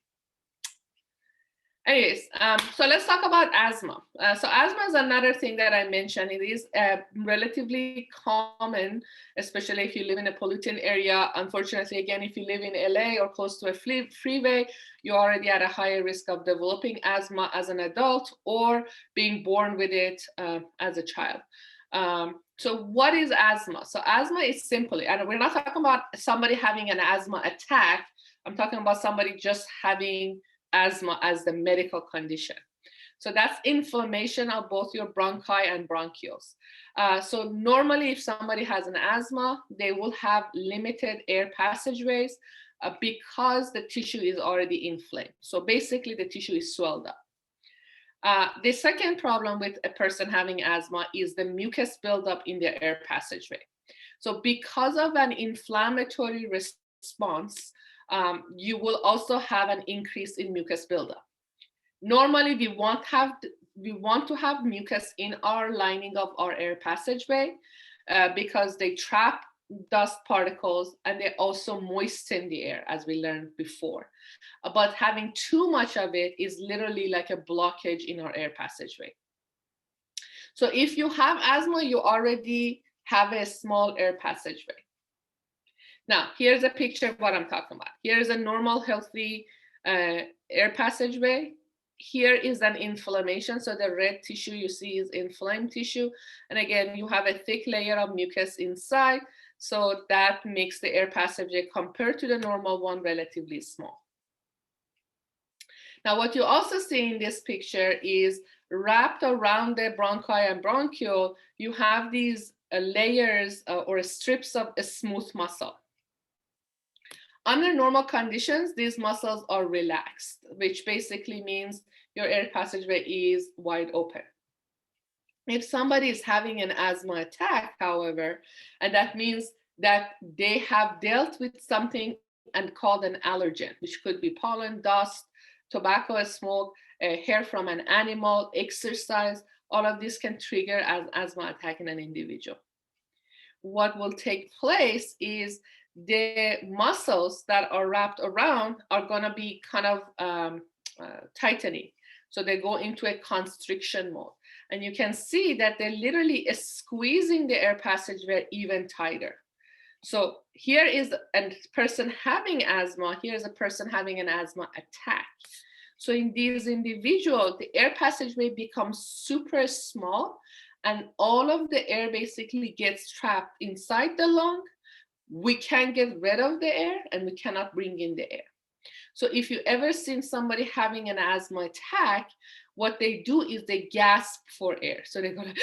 Anyways, so let's talk about asthma. So asthma is another thing that I mentioned. It is relatively common, especially if you live in a polluted area. Unfortunately, again, if you live in LA or close to a freeway, you're already at a higher risk of developing asthma as an adult or being born with it as a child. So what is asthma? So asthma is simply, and we're not talking about somebody having an asthma attack. I'm talking about somebody just having asthma as the medical condition. So that's inflammation of both your bronchi and bronchioles. So normally if somebody has an asthma, they will have limited air passageways because the tissue is already inflamed. So basically the tissue is swelled up. The second problem with a person having asthma is the mucus buildup in the air passageway. So because of an inflammatory response, you will also have an increase in mucus buildup. Normally, we want to have mucus in our lining of our air passageway because they trap dust particles and they also moisten the air, as we learned before. But having too much of it is literally like a blockage in our air passageway. So if you have asthma, you already have a small air passageway. Now, here's a picture of what I'm talking about. Here's a normal, healthy air passageway. Here is an inflammation. So the red tissue you see is inflamed tissue. And again, you have a thick layer of mucus inside. So that makes the air passageway compared to the normal one relatively small. Now, what you also see in this picture is wrapped around the bronchi and bronchiole, you have these layers or strips of a smooth muscle. Under normal conditions, these muscles are relaxed, which basically means your air passageway is wide open. If somebody is having an asthma attack, however, and that means that they have dealt with something and called an allergen, which could be pollen, dust, tobacco smoke, hair from an animal, exercise, all of this can trigger an asthma attack in an individual. What will take place is the muscles that are wrapped around are going to be kind of tightening. So they go into a constriction mode. And you can see that they're literally squeezing the air passageway even tighter. So here is a person having asthma. Here's a person having an asthma attack. So in these individuals, the air passageway becomes super small and all of the air basically gets trapped inside the lung. We can't get rid of the air and we cannot bring in the air. So if you ever seen somebody having an asthma attack, what they do is they gasp for air. So they go like,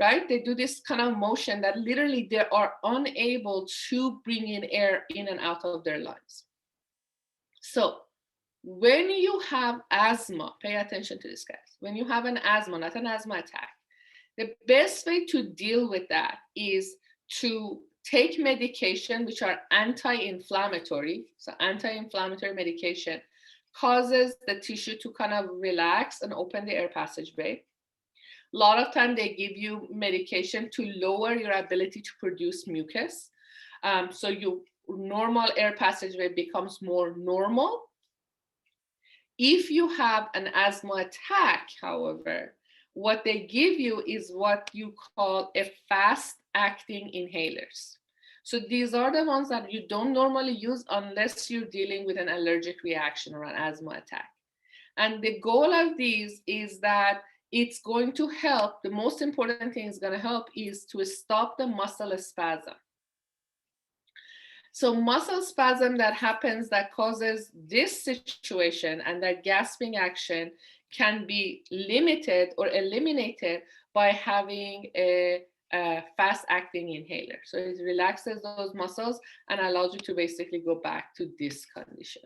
right? They do this kind of motion that literally they are unable to bring in air in and out of their lungs. So when you have asthma, pay attention to this, guys. When you have an asthma, not an asthma attack, the best way to deal with that is to take medication which are anti-inflammatory. So anti-inflammatory medication causes the tissue to kind of relax and open the air passageway. A lot of time they give you medication to lower your ability to produce mucus. So your normal air passageway becomes more normal. If you have an asthma attack, however, what they give you is what you call a fast-acting inhalers. So these are the ones that you don't normally use unless you're dealing with an allergic reaction or an asthma attack. And the goal of these is that it's going to help. The most important thing it's going to help is to stop the muscle spasm. So muscle spasm that happens that causes this situation and that gasping action can be limited or eliminated by having a fast-acting inhaler. So it relaxes those muscles and allows you to basically go back to this condition.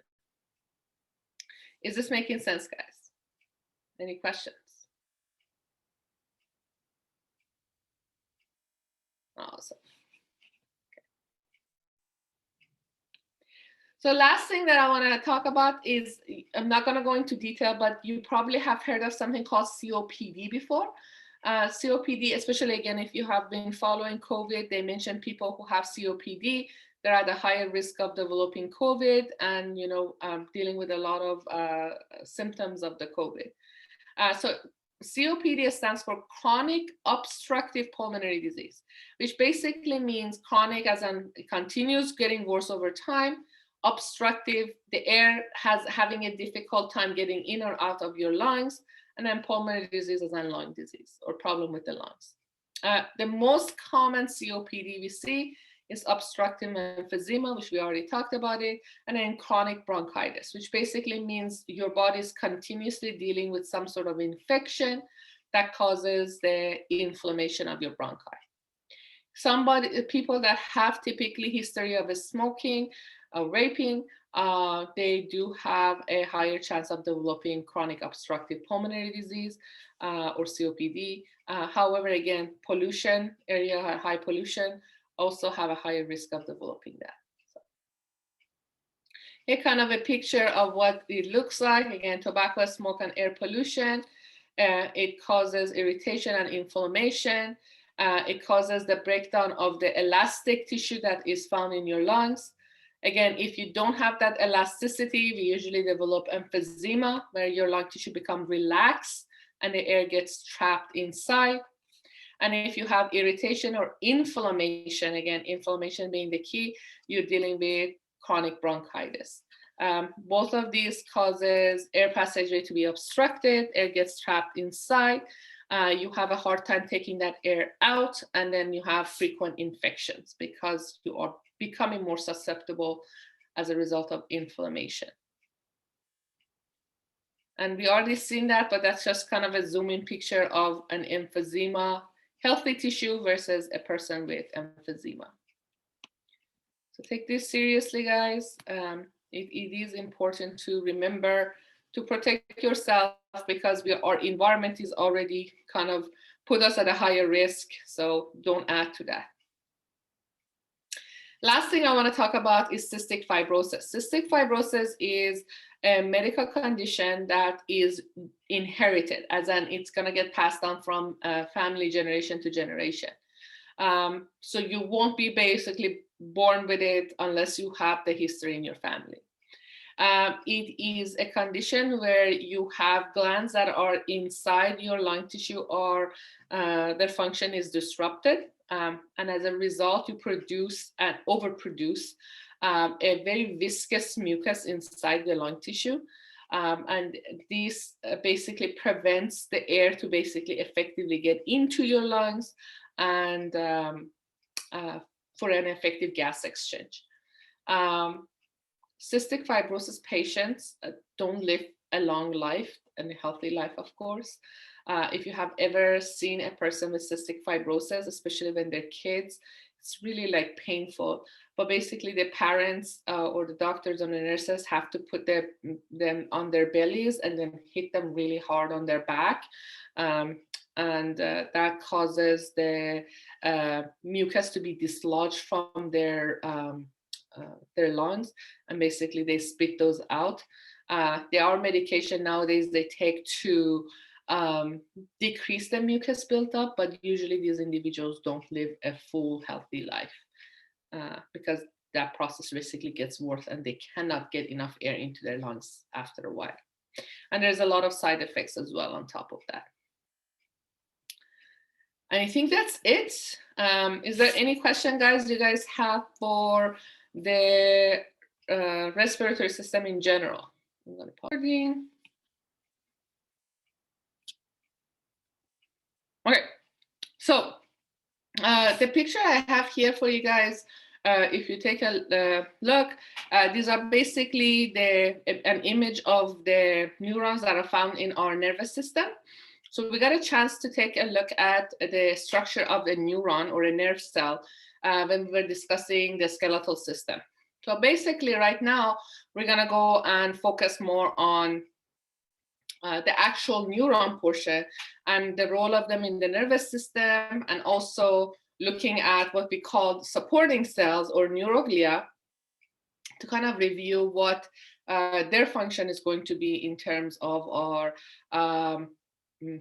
Is this making sense, guys? Any questions? Awesome. So last thing that I want to talk about is, I'm not going to go into detail, but you probably have heard of something called COPD before. COPD, especially again, if you have been following COVID, they mention people who have COPD, they're at a higher risk of developing COVID and, dealing with a lot of symptoms of the COVID. So COPD stands for chronic obstructive pulmonary disease, which basically means chronic as in it continues getting worse over time. Obstructive, the air having a difficult time getting in or out of your lungs, and then pulmonary disease as in lung disease or problem with the lungs. The most common COPD we see is obstructive emphysema, which we already talked about it, and then chronic bronchitis, which basically means your body is continuously dealing with some sort of infection that causes the inflammation of your bronchi. People that have typically history of smoking, raping, they do have a higher chance of developing chronic obstructive pulmonary disease or COPD. However, again, pollution, area high pollution, also have a higher risk of developing that. So, here kind of a picture of what it looks like. Again, tobacco, smoke, and air pollution. It causes irritation and inflammation. It causes the breakdown of the elastic tissue that is found in your lungs. Again, if you don't have that elasticity, we usually develop emphysema, where your lung tissue becomes relaxed and the air gets trapped inside. And if you have irritation or inflammation, again, inflammation being the key, you're dealing with chronic bronchitis. Both of these causes air passageway to be obstructed, air gets trapped inside. You have a hard time taking that air out, and then you have frequent infections because you are becoming more susceptible as a result of inflammation. And we already seen that, but that's just kind of a zoom in picture of an emphysema, healthy tissue versus a person with emphysema. So take this seriously, guys. It is important to remember to protect yourself because our environment is already kind of put us at a higher risk. So don't add to that. Last thing I want to talk about is cystic fibrosis. Cystic fibrosis is a medical condition that is inherited, as in it's going to get passed on from family generation to generation. So you won't be basically born with it unless you have the history in your family. It is a condition where you have glands that are inside your lung tissue or their function is disrupted. And as a result, you produce and overproduce a very viscous mucus inside the lung tissue. And this basically prevents the air to basically effectively get into your lungs and for an effective gas exchange. cystic fibrosis patients don't live a long life and a healthy life, of course. If you have ever seen a person with cystic fibrosis, especially when they're kids, it's really like painful. But basically the parents or the doctors or the nurses have to put them on their bellies and then hit them really hard on their back. And that causes the mucus to be dislodged from their lungs, and basically they spit those out. There are medication nowadays they take to decrease the mucus buildup, but usually these individuals don't live a full healthy life because that process basically gets worse and they cannot get enough air into their lungs after a while. And there's a lot of side effects as well on top of that. And I think that's it. Is there any question, guys, you guys have for the respiratory system in general? I'm going to pause. Okay, so the picture I have here for you guys, if you take a look, these are basically an image of the neurons that are found in our nervous system. So we got a chance to take a look at the structure of a neuron or a nerve cell when we were discussing the skeletal system. So basically right now, we're gonna go and focus more on the actual neuron portion and the role of them in the nervous system, and also looking at what we call supporting cells or neuroglia to kind of review what their function is going to be in terms of our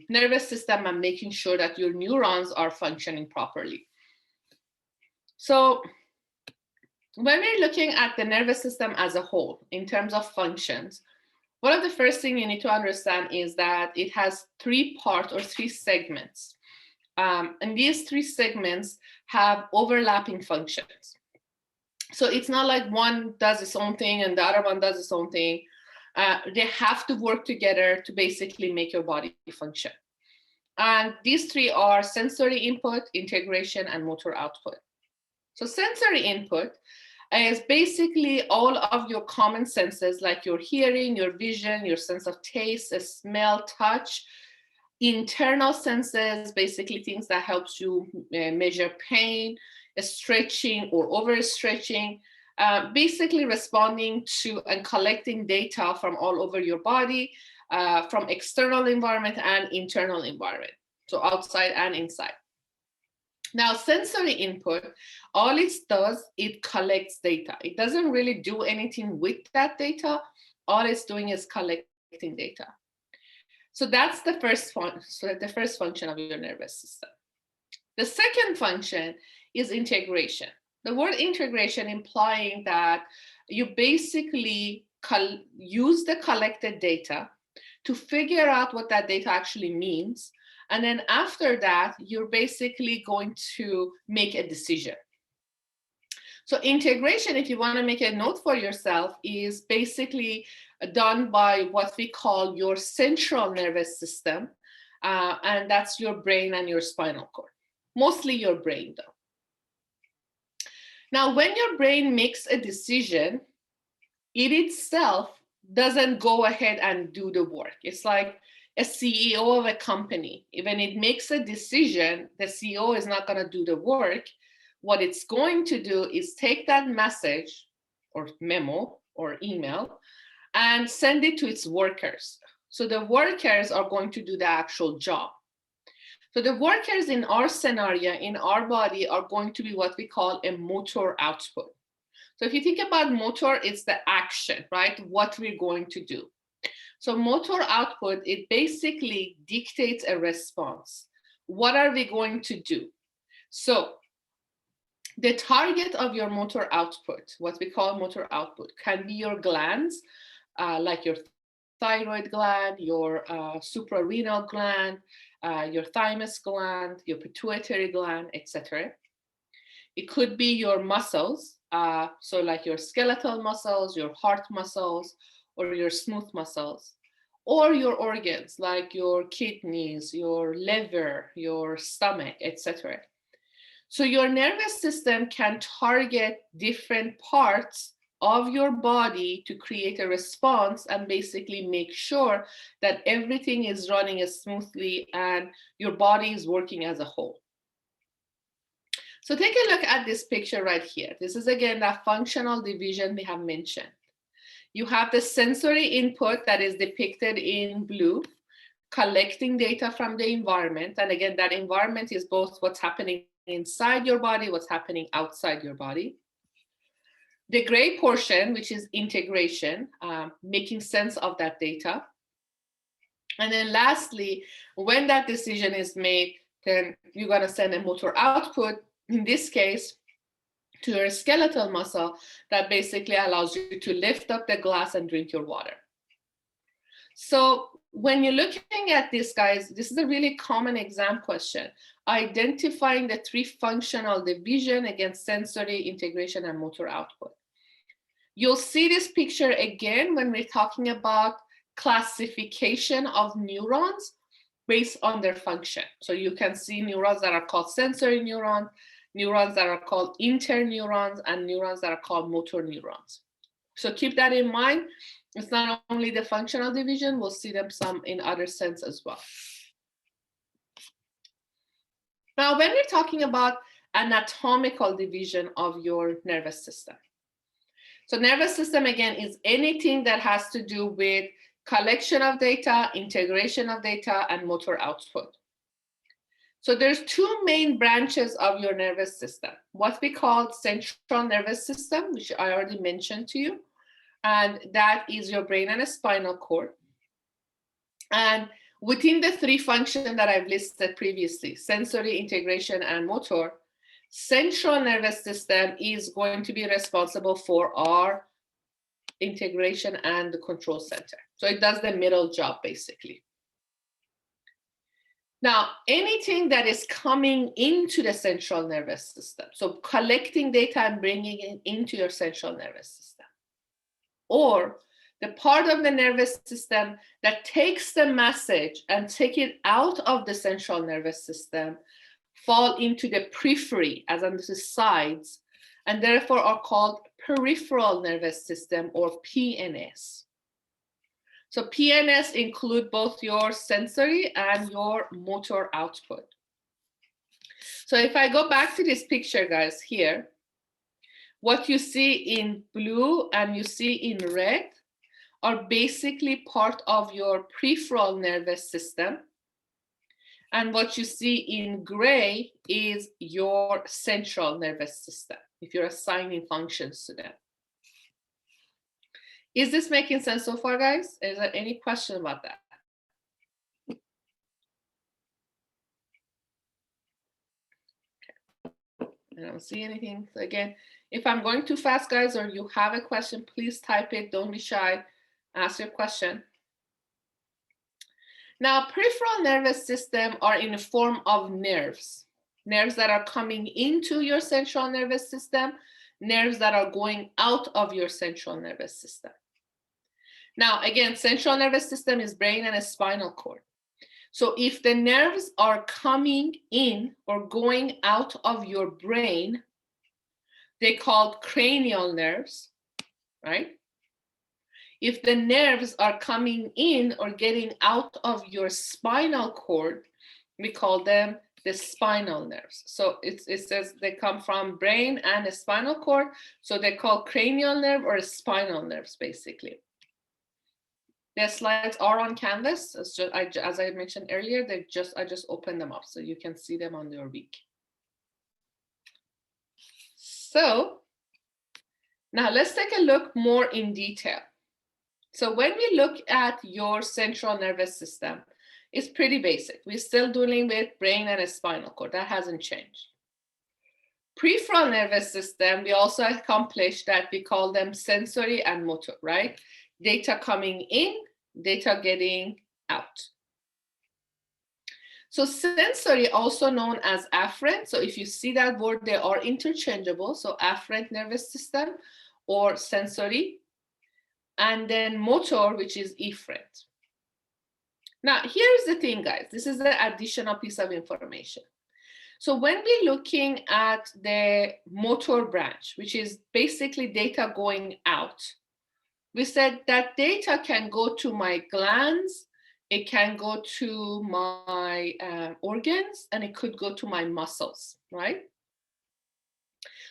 nervous system and making sure that your neurons are functioning properly. So when we're looking at the nervous system as a whole in terms of functions, one of the first things you need to understand is that it has three parts or three segments. And these three segments have overlapping functions. So it's not like one does its own thing and the other one does its own thing. They have to work together to basically make your body function. And these three are sensory input, integration, and motor output. So sensory input is basically all of your common senses, like your hearing, your vision, your sense of taste, smell, touch. Internal senses, basically things that helps you measure pain, stretching or overstretching, basically responding to and collecting data from all over your body, from external environment and internal environment, so outside and inside. Now, sensory input, all it does, it collects data. It doesn't really do anything with that data. All it's doing is collecting data. So that's the first function of your nervous system. The second function is integration. The word integration implying that you basically use the collected data to figure out what that data actually means. And then after that, you're basically going to make a decision. So integration, if you want to make a note for yourself, is basically done by what we call your central nervous system. And that's your brain and your spinal cord. Mostly your brain, though. Now, when your brain makes a decision, it itself doesn't go ahead and do the work. It's like a CEO of a company. When it makes a decision, the CEO is not going to do the work. What it's going to do is take that message or memo or email and send it to its workers. So the workers are going to do the actual job. So the workers in our scenario, in our body, are going to be what we call a motor output. So if you think about motor, it's the action, right? What we're going to do. So motor output, it basically dictates a response. What are we going to do? So the target of your motor output, what we call motor output, can be your glands, like your thyroid gland, your suprarenal gland, your thymus gland, your pituitary gland, etc. It could be your muscles, so like your skeletal muscles, your heart muscles, or your smooth muscles, or your organs like your kidneys, your liver, your stomach, etc. So your nervous system can target different parts of your body to create a response and basically make sure that everything is running as smoothly and your body is working as a whole. So take a look at this picture right here. This is again that functional division we have mentioned. You have the sensory input that is depicted in blue, collecting data from the environment. And again, that environment is both what's happening inside your body, what's happening outside your body. The gray portion, which is integration, making sense of that data. And then lastly, when that decision is made, then you're going to send a motor output, in this case, to your skeletal muscle that basically allows you to lift up the glass and drink your water. So when you're looking at this, guys, this is a really common exam question. Identifying the three functional division against sensory, integration, and motor output. You'll see this picture again when we're talking about classification of neurons based on their function. So you can see neurons that are called sensory neurons, neurons that are called interneurons, and neurons that are called motor neurons. So keep that in mind. It's not only the functional division, we'll see them some in other sense as well. Now, when we're talking about anatomical division of your nervous system. So nervous system, again, is anything that has to do with collection of data, integration of data, and motor output. So there's two main branches of your nervous system, what we call central nervous system, which I already mentioned to you, and that is your brain and a spinal cord. And within the three functions that I've listed previously, sensory, integration, and motor, central nervous system is going to be responsible for our integration and the control center. So it does the middle job, basically. Now, anything that is coming into the central nervous system, so collecting data and bringing it into your central nervous system, or the part of the nervous system that takes the message and take it out of the central nervous system, fall into the periphery, as on the sides, and therefore are called peripheral nervous system, or PNS. So PNS include both your sensory and your motor output. So if I go back to this picture, guys, here, what you see in blue and you see in red are basically part of your peripheral nervous system. And what you see in gray is your central nervous system, if you're assigning functions to them. Is this making sense so far, guys? Is there any question about that? Okay. I don't see anything. So again, if I'm going too fast, guys, or you have a question, please type it. Don't be shy. Ask your question. Now, peripheral nervous system are in the form of nerves. Nerves that are coming into your central nervous system, nerves that are going out of your central nervous system. Now, again, central nervous system is brain and a spinal cord. So if the nerves are coming in or going out of your brain, they're called cranial nerves, right? If the nerves are coming in or getting out of your spinal cord, we call them the spinal nerves. So it says they come from brain and a spinal cord. So they're called cranial nerve or spinal nerves, basically. The slides are on Canvas. As I mentioned earlier, I just opened them up so you can see them on your week. So now let's take a look more in detail. So when we look at your central nervous system, it's pretty basic. We're still dealing with brain and a spinal cord. That hasn't changed. Peripheral nervous system, we also accomplished that. We call them sensory and motor, right? Data coming in, data getting out. So sensory, also known as afferent. So if you see that word, they are interchangeable. So afferent nervous system or sensory. And then motor, which is efferent. Now, here's the thing, guys. This is the additional piece of information. So when we're looking at the motor branch, which is basically data going out, we said that data can go to my glands, it can go to my organs, and it could go to my muscles, right?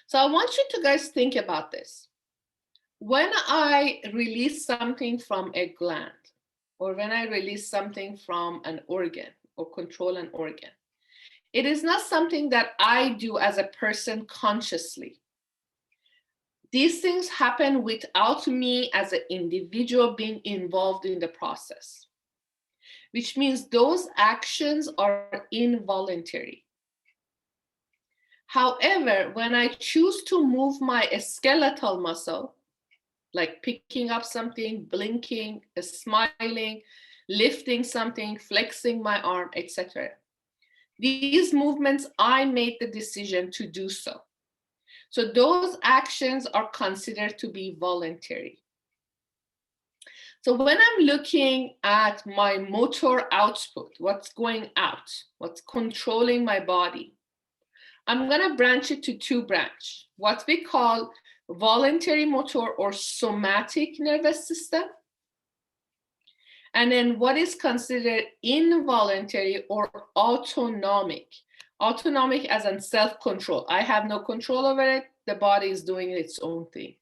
So I want you to guys think about this. When I release something from a gland, or when I release something from an organ or control an organ, it is not something that I do as a person consciously. These things happen without me as an individual being involved in the process, which means those actions are involuntary. However, when I choose to move my skeletal muscle, like picking up something, blinking, smiling, lifting something, flexing my arm, etc., these movements, I made the decision to do so. So those actions are considered to be voluntary. So when I'm looking at my motor output, what's going out, what's controlling my body, I'm going to branch it to two branches, what we call voluntary motor or somatic nervous system, and then what is considered involuntary or autonomic. Autonomic as in self-control. I have no control over it. The body is doing its own thing.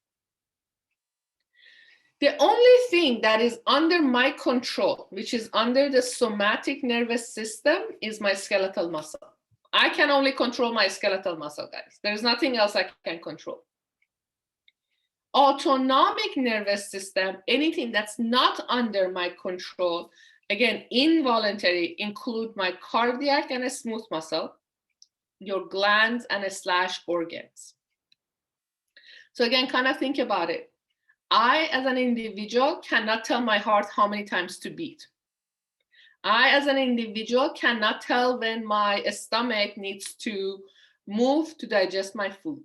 The only thing that is under my control, which is under the somatic nervous system, is my skeletal muscle. I can only control my skeletal muscle, guys. There's nothing else I can control. Autonomic nervous system, anything that's not under my control, again, involuntary, include my cardiac and a smooth muscle, your glands and slash organs. So again, kind of think about it. I, as an individual, cannot tell my heart how many times to beat. I, as an individual, cannot tell when my stomach needs to move to digest my food.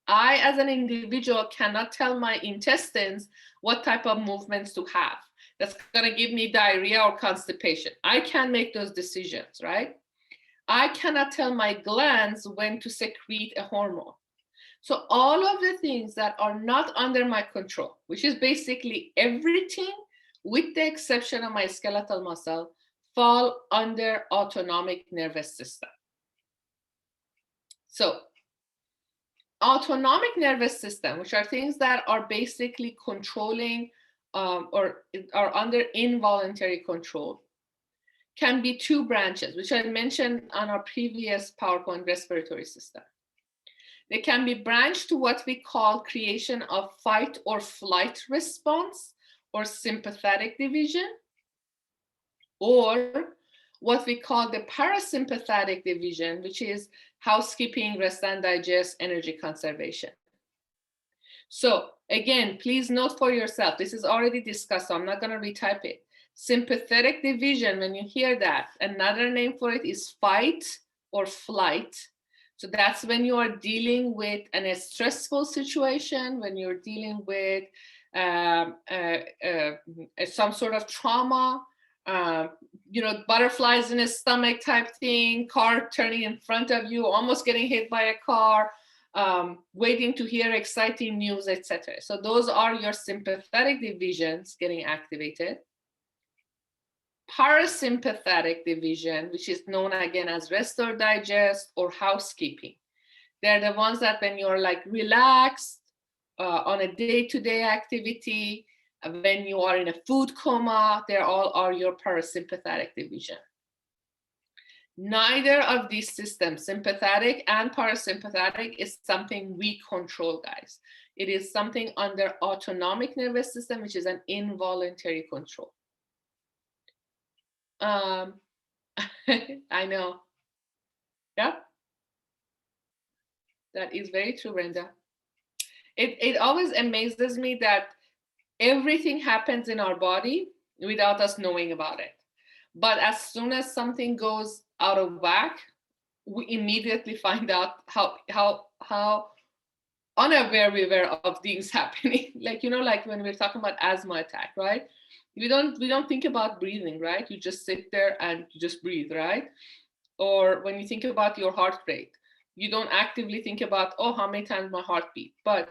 I, as an individual, cannot tell my intestines what type of movements to have. That's going to give me diarrhea or constipation. I can't make those decisions, right? I cannot tell my glands when to secrete a hormone. So all of the things that are not under my control, which is basically everything with the exception of my skeletal muscle, fall under autonomic nervous system. So autonomic nervous system, which are things that are basically controlling or are under involuntary control, can be two branches, which I mentioned on our previous PowerPoint, respiratory system. They can be branched to what we call creation of fight or flight response or sympathetic division, or what we call the parasympathetic division, which is housekeeping, rest and digest, energy conservation. So again, please note for yourself, this is already discussed, so I'm not going to retype it. Sympathetic division, when you hear that, another name for it is fight or flight. So that's when you are dealing with a stressful situation, when you're dealing with some sort of trauma, butterflies in his stomach type thing, car turning in front of you, almost getting hit by a car, waiting to hear exciting news, etc. So those are your sympathetic divisions getting activated. Parasympathetic division, which is known again as rest or digest or housekeeping. They're the ones that when you're like relaxed on a day-to-day activity, when you are in a food coma, they all are your parasympathetic division. Neither of these systems, sympathetic and parasympathetic, is something we control, guys. It is something under autonomic nervous system, which is an involuntary control. I know. Yeah. That is very true, Brenda. It always amazes me that everything happens in our body without us knowing about it. But as soon as something goes out of whack, we immediately find out how unaware we were of things happening. Like when we're talking about asthma attack, right? We don't think about breathing, right? You just sit there and you just breathe, right? or when you think about your heart rate, you don't actively think about, oh, how many times my heart beat. But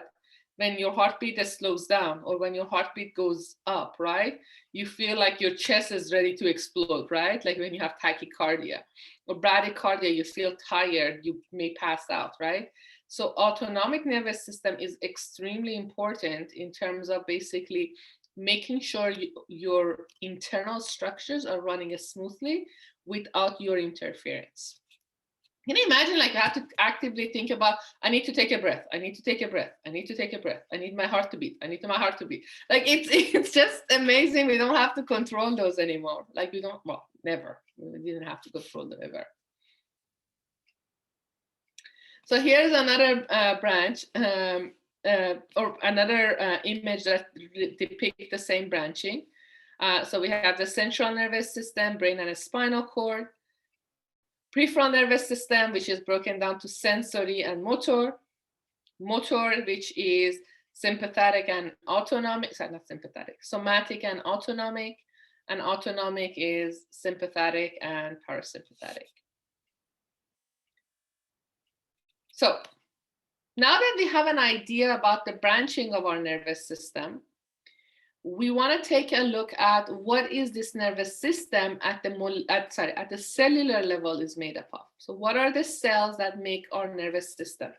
when your heartbeat slows down, or when your heartbeat goes up, right, you feel like your chest is ready to explode, right? Like when you have tachycardia or bradycardia, you feel tired, you may pass out, right? So autonomic nervous system is extremely important in terms of basically making sure your internal structures are running smoothly without your interference. Can you imagine, like, you have to actively think about, I need to take a breath, I need to take a breath, I need to take a breath, I need my heart to beat, I need my heart to beat. Like, it's just amazing. We don't have to control those anymore. Like, we don't, well, never. We didn't have to control them ever. So here's another branch, or another image that depicts the same branching. So we have the central nervous system, brain and spinal cord. Peripheral nervous system, which is broken down to sensory and motor. Motor, which is sympathetic and autonomic, sorry, not sympathetic, somatic and autonomic is sympathetic and parasympathetic. So now that we have an idea about the branching of our nervous system, we want to take a look at what is this nervous system at the cellular level is made up of. So what are the cells that make our nervous system?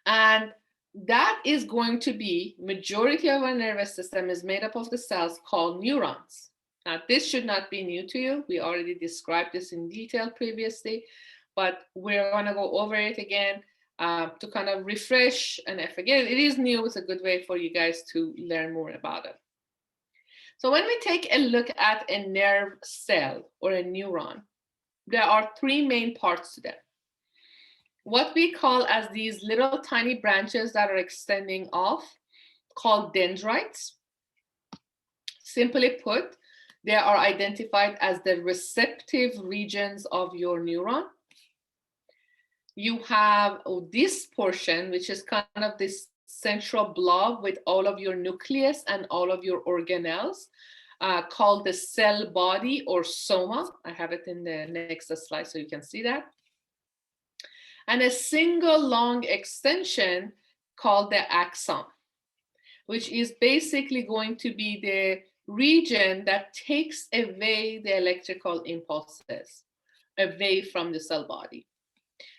And that is going to be, majority of our nervous system is made up of the cells called neurons. Now, this should not be new to you. We already described this in detail previously, but we're going to go over it again to kind of refresh. And if again, it is new, it's a good way for you guys to learn more about it. So when we take a look at a nerve cell or a neuron, there are three main parts to them. What we call as these little tiny branches that are extending off, called dendrites. Simply put, they are identified as the receptive regions of your neuron. You have this portion, which is kind of this central blob with all of your nucleus and all of your organelles, called the cell body or soma. I have it in the next slide so you can see that. And a single long extension called the axon, which is basically going to be the region that takes away the electrical impulses away from the cell body.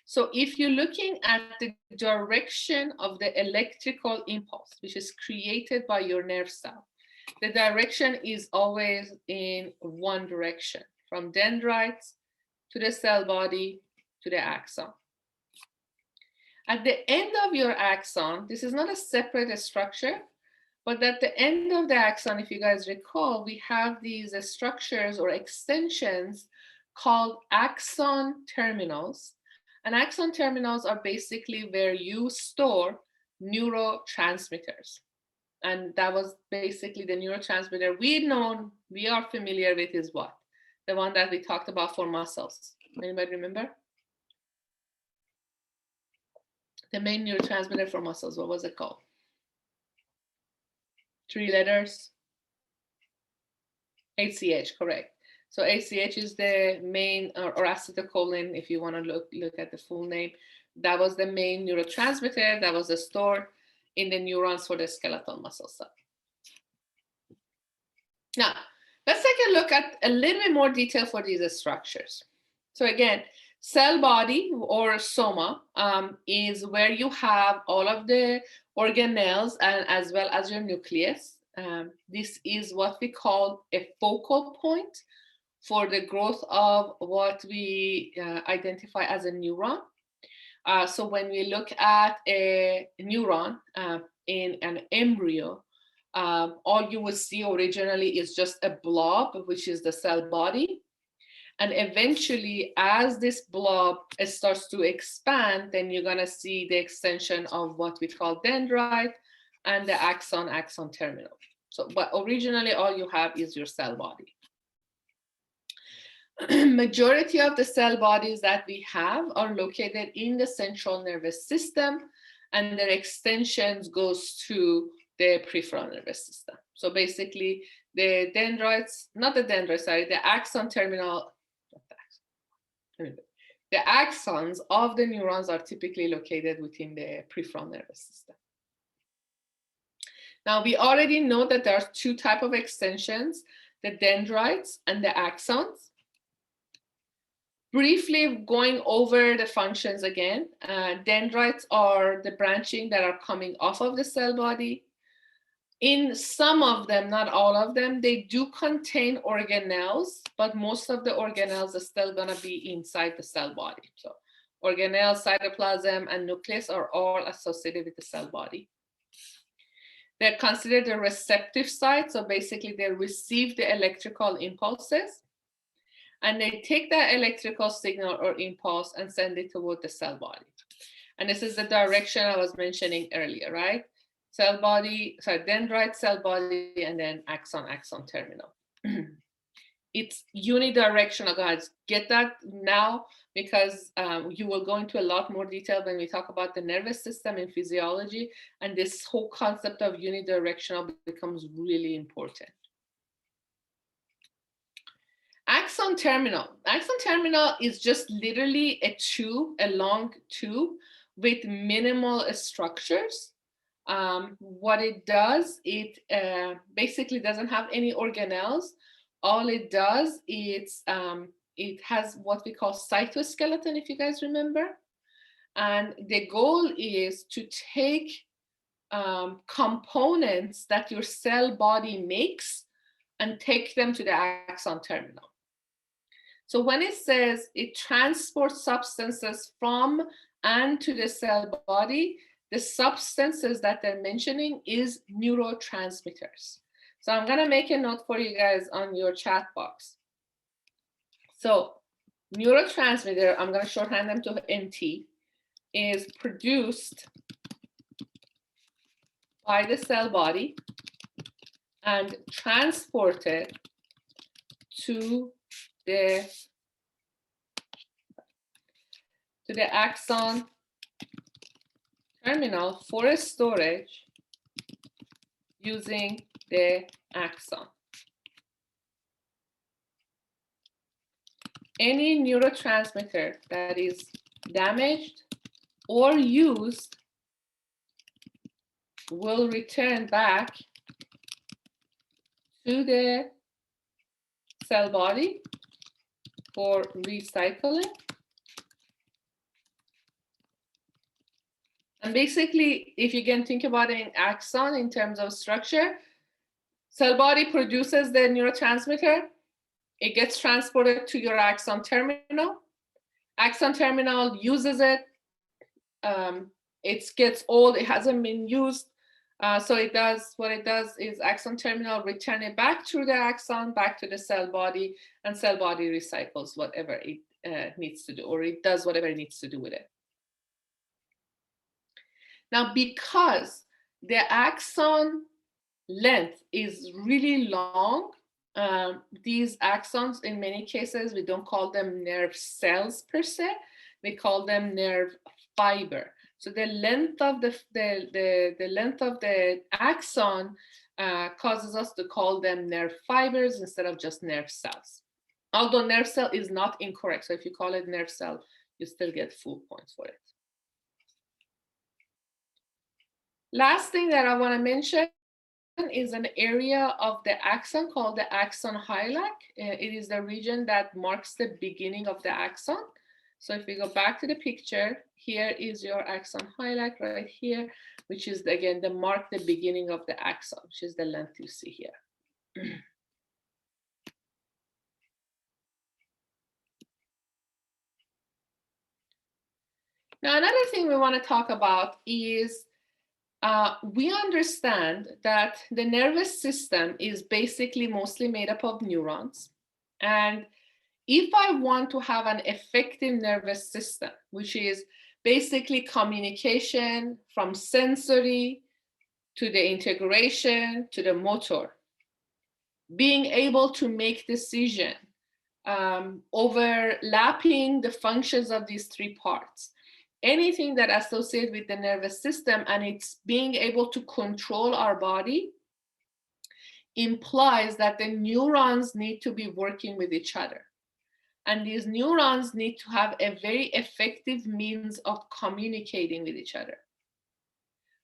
So if you're looking at the direction of the electrical impulse, which is created by your nerve cell, the direction is always in one direction, from dendrites to the cell body to the axon. At the end of your axon, this is not a separate structure, but at the end of the axon, if you guys recall, we have these structures or extensions called axon terminals. And axon terminals are basically where you store neurotransmitters. And that was basically the neurotransmitter we are familiar with is what? The one that we talked about for muscles. Anybody remember? The main neurotransmitter for muscles, what was it called? 3 letters. ACH, correct. So ACH is the main, or acetylcholine, if you want to look at the full name. That was the main neurotransmitter that was stored in the neurons for the skeletal muscle cell. Now, let's take a look at a little bit more detail for these structures. So again, cell body or soma is where you have all of the organelles and as well as your nucleus. This is what we call a focal point for the growth of what we identify as a neuron. So when we look at a neuron in an embryo, all you will see originally is just a blob, which is the cell body. And eventually, as this blob starts to expand, then you're going to see the extension of what we call dendrite and the axon terminal. So, but originally, all you have is your cell body. Majority of the cell bodies that we have are located in the central nervous system, and their extensions goes to the peripheral nervous system. So basically, the dendrites, not the dendrites, sorry, the axon terminal, the axons of the neurons are typically located within the peripheral nervous system. Now, we already know that there are two types of extensions, the dendrites and the axons. Briefly going over the functions again, dendrites are the branching that are coming off of the cell body. In some of them, not all of them, they do contain organelles, but most of the organelles are still going to be inside the cell body. So organelles, cytoplasm, and nucleus are all associated with the cell body. They're considered the receptive site, so basically they receive the electrical impulses, and they take that electrical signal or impulse and send it toward the cell body. And this is the direction I was mentioning earlier, right? Cell body, sorry, dendrite, cell body, and then axon terminal. It's unidirectional, guys. Get that now, because you will go into a lot more detail when we talk about the nervous system and physiology, and this whole concept of unidirectional becomes really important. Axon terminal. Axon terminal is just literally a tube, a long tube with minimal structures. What it does, it basically doesn't have any organelles. All it does is it has what we call cytoskeleton, if you guys remember. And the goal is to take components that your cell body makes and take them to the axon terminal. So when it says it transports substances from and to the cell body, the substances that they're mentioning is neurotransmitters. So I'm going to make a note for you guys on your chat box. So neurotransmitter, I'm going to shorthand them to NT, is produced by the cell body and transported to the axon terminal for storage using the axon. Any neurotransmitter that is damaged or used will return back to the cell body for recycling. And basically, if you can think about an axon in terms of structure, cell body produces the neurotransmitter. It gets transported to your axon terminal. Axon terminal uses it. It gets old. It hasn't been used. So it does, what it does is axon terminal return it back through the axon, back to the cell body, and cell body recycles whatever it needs to do, or it does whatever it needs to do with it. Now, because the axon length is really long, these axons, in many cases, we don't call them nerve cells per se, we call them nerve fiber. So the length of the length of the axon causes us to call them nerve fibers instead of just nerve cells. Although nerve cell is not incorrect, so if you call it nerve cell, you still get full points for it. Last thing that I want to mention is an area of the axon called the Axon Highlight. It is the region that marks the beginning of the axon. So if we go back to the picture, here is your axon highlight right here, which is, again, the mark the beginning of the axon, which is the length you see here. Now, another thing we want to talk about is we understand that the nervous system is basically mostly made up of neurons. And if I want to have an effective nervous system, which is basically communication from sensory to the integration to the motor, being able to make decision, overlapping the functions of these three parts, anything that associates with the nervous system and it's being able to control our body implies that the neurons need to be working with each other. And these neurons need to have a very effective means of communicating with each other.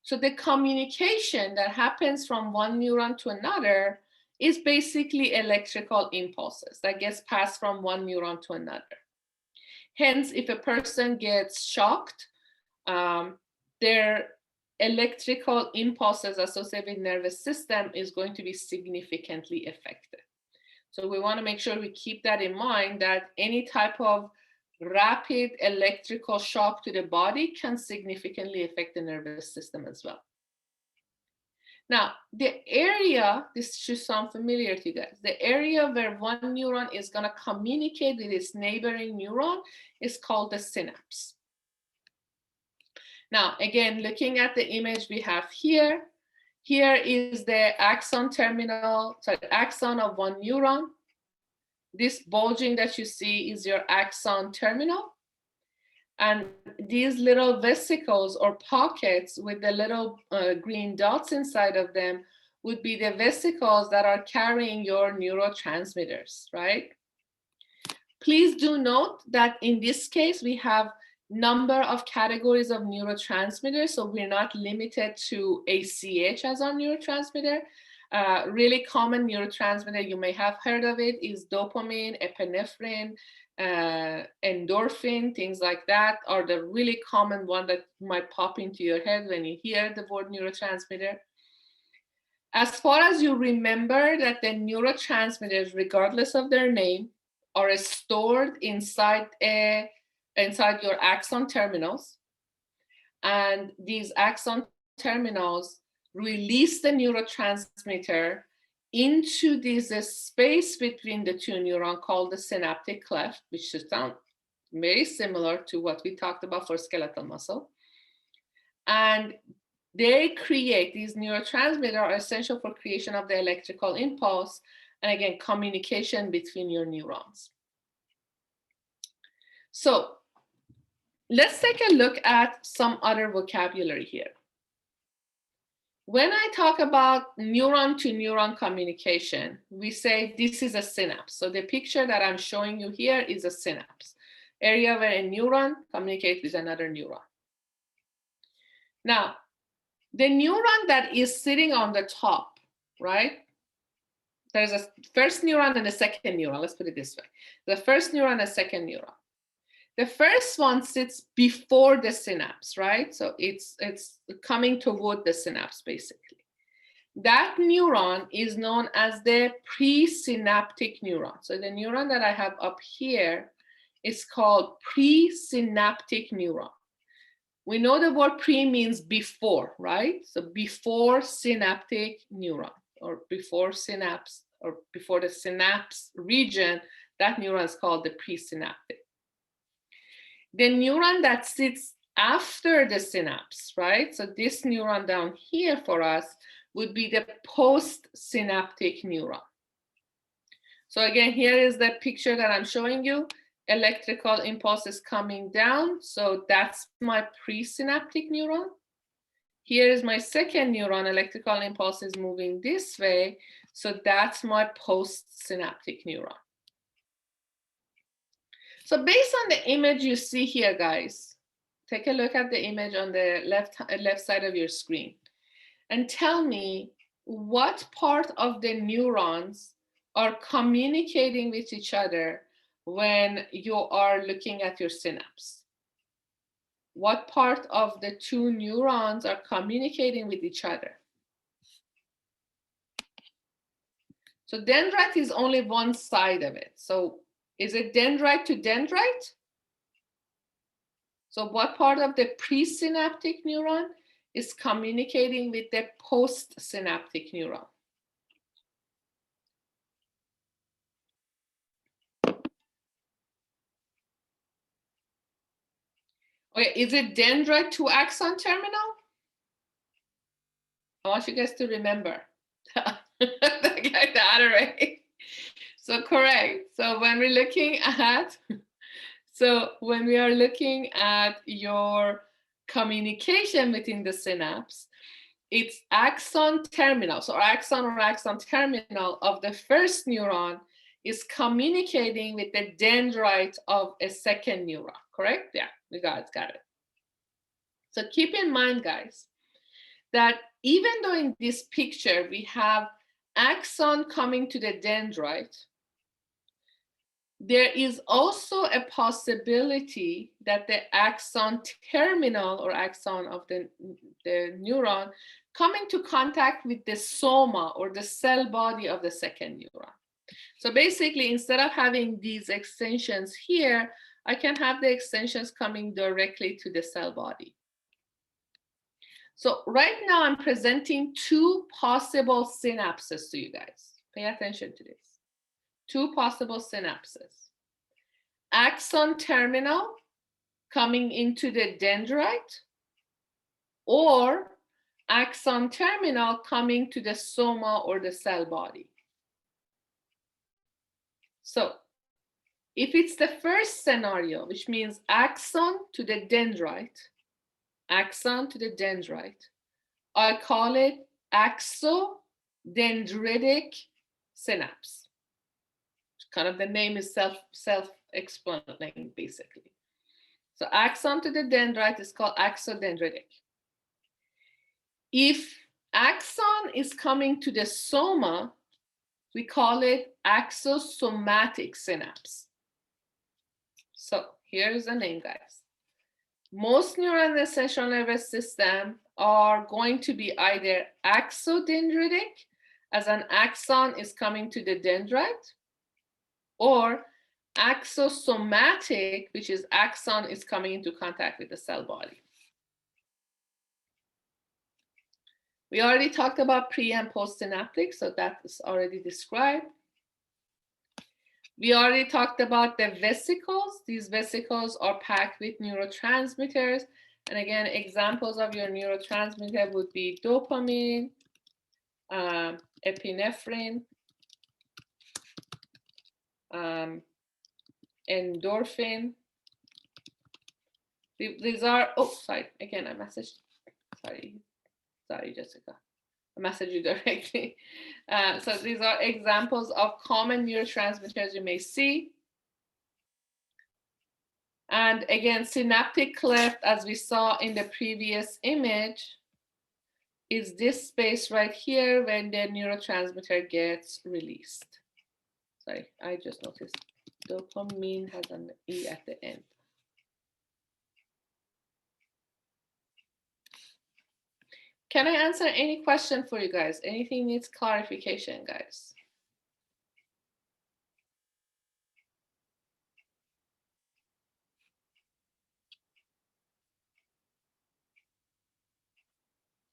So the communication that happens from one neuron to another is basically electrical impulses that gets passed from one neuron to another. Hence, if a person gets shocked, their electrical impulses associated with nervous system is going to be significantly affected. So we want to make sure we keep that in mind, that any type of rapid electrical shock to the body can significantly affect the nervous system as well. Now, the area, this should sound familiar to you guys, the area where one neuron is going to communicate with its neighboring neuron is called the synapse. Now, again, looking at the image we have here, here is the axon terminal, so axon of one neuron. This bulging that you see is your axon terminal. And these little vesicles or pockets with the little green dots inside of them would be the vesicles that are carrying your neurotransmitters, right? Please do note that in this case, we have number of categories of neurotransmitters, so we're not limited to ACH as our neurotransmitter. Really common neurotransmitter, you may have heard of it, is dopamine, epinephrine, endorphin, things like that are the really common one that might pop into your head when you hear the word neurotransmitter. As far as you remember that the neurotransmitters, regardless of their name, are stored inside your axon terminals, and these axon terminals release the neurotransmitter into this space between the two neurons called the synaptic cleft, which should sound very similar to what we talked about for skeletal muscle. And they create, these neurotransmitters are essential for creation of the electrical impulse, and again, communication between your neurons. So let's take a look at some other vocabulary here. When I talk about neuron to neuron communication, we say this is a synapse. So the picture that I'm showing you here is a synapse, area where a neuron communicates with another neuron. Now, the neuron that is sitting on the top, right? There's a first neuron and a second neuron. Let's put it this way. The first neuron and a second neuron. The first one sits before the synapse, right? So it's coming toward the synapse, basically. That neuron is known as the presynaptic neuron. So the neuron that I have up here is called presynaptic neuron. We know the word pre means before, right? So before synaptic neuron, or before synapse, or before the synapse region, that neuron is called the presynaptic. The neuron that sits after the synapse, right? So this neuron down here for us would be the postsynaptic neuron. So again, here is the picture that I'm showing you. Electrical impulse is coming down. So that's my presynaptic neuron. Here is my second neuron. Electrical impulse is moving this way. So that's my postsynaptic neuron. So based on the image you see here, guys, take a look at the image on the left side of your screen and tell me what part of the neurons are communicating with each other when you are looking at your synapse. What part of the two neurons are communicating with each other? So dendrite is only one side of it. So is it dendrite to dendrite? So what part of the presynaptic neuron is communicating with the postsynaptic neuron? Okay, is it dendrite to axon terminal? I want you guys to remember. The other way. So correct. So when we're looking at, when we are looking at your communication within the synapse, it's axon terminal. So axon or axon terminal of the first neuron is communicating with the dendrite of a second neuron, correct? Yeah, we got it. So keep in mind, guys, that even though in this picture we have axon coming to the dendrite, there is also a possibility that the axon terminal or axon of the neuron come into contact with the soma or the cell body of the second neuron. So basically, instead of having these extensions here, I can have the extensions coming directly to the cell body. So right now I'm presenting two possible synapses to you guys. Pay attention to this. Two possible synapses. Axon terminal coming into the dendrite, or axon terminal coming to the soma or the cell body. So if it's the first scenario, which means axon to the dendrite, I call it axodendritic synapse. Kind of the name is self-explaining, basically. So axon to the dendrite is called axodendritic. If axon is coming to the soma, we call it axosomatic synapse. So here's the name, guys. Most neurons in the central nervous system are going to be either axodendritic, as an axon is coming to the dendrite, or axosomatic, which is axon is coming into contact with the cell body. We already talked about pre and postsynaptic, so that is already described. We already talked about the vesicles. These vesicles are packed with neurotransmitters. And again, examples of your neurotransmitter would be dopamine, epinephrine, endorphin. These are, oh, sorry, again, I messaged, sorry, Jessica. I messaged you directly. So these are examples of common neurotransmitters you may see. And again, synaptic cleft, as we saw in the previous image, is this space right here when the neurotransmitter gets released. Sorry, I just noticed dopamine has an E at the end. Can I answer any question for you guys? Anything needs clarification, guys?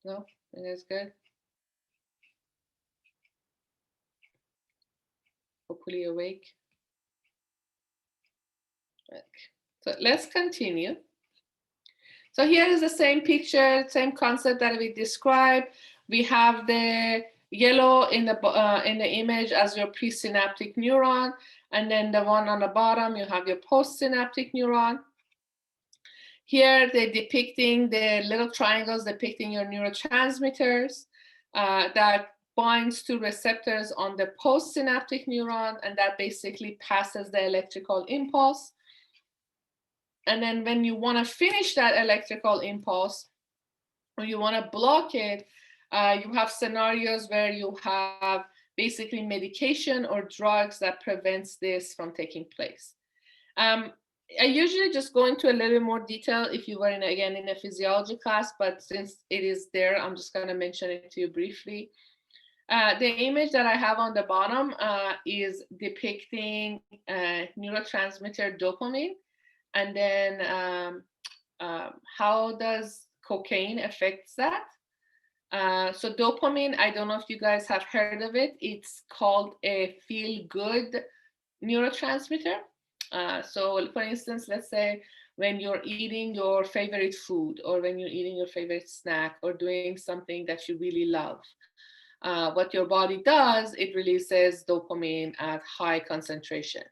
No, it is good. Hopefully awake. Okay. So let's continue. So here is the same picture, same concept that we described. We have the yellow in the image as your presynaptic neuron, and then the one on the bottom, you have your postsynaptic neuron. Here they're depicting the little triangles depicting your neurotransmitters that binds to receptors on the postsynaptic neuron, and that basically passes the electrical impulse. And then when you want to finish that electrical impulse, or you want to block it, you have scenarios where you have basically medication or drugs that prevents this from taking place. I usually just go into a little bit more detail if you were in a physiology class, but since it is there, I'm just going to mention it to you briefly. The image that I have on the bottom is depicting neurotransmitter dopamine. And then how does cocaine affect that? So dopamine, I don't know if you guys have heard of it. It's called a feel-good neurotransmitter. So for instance, let's say when you're eating your favorite food, or when you're eating your favorite snack, or doing something that you really love, what your body does, it releases dopamine at high concentration.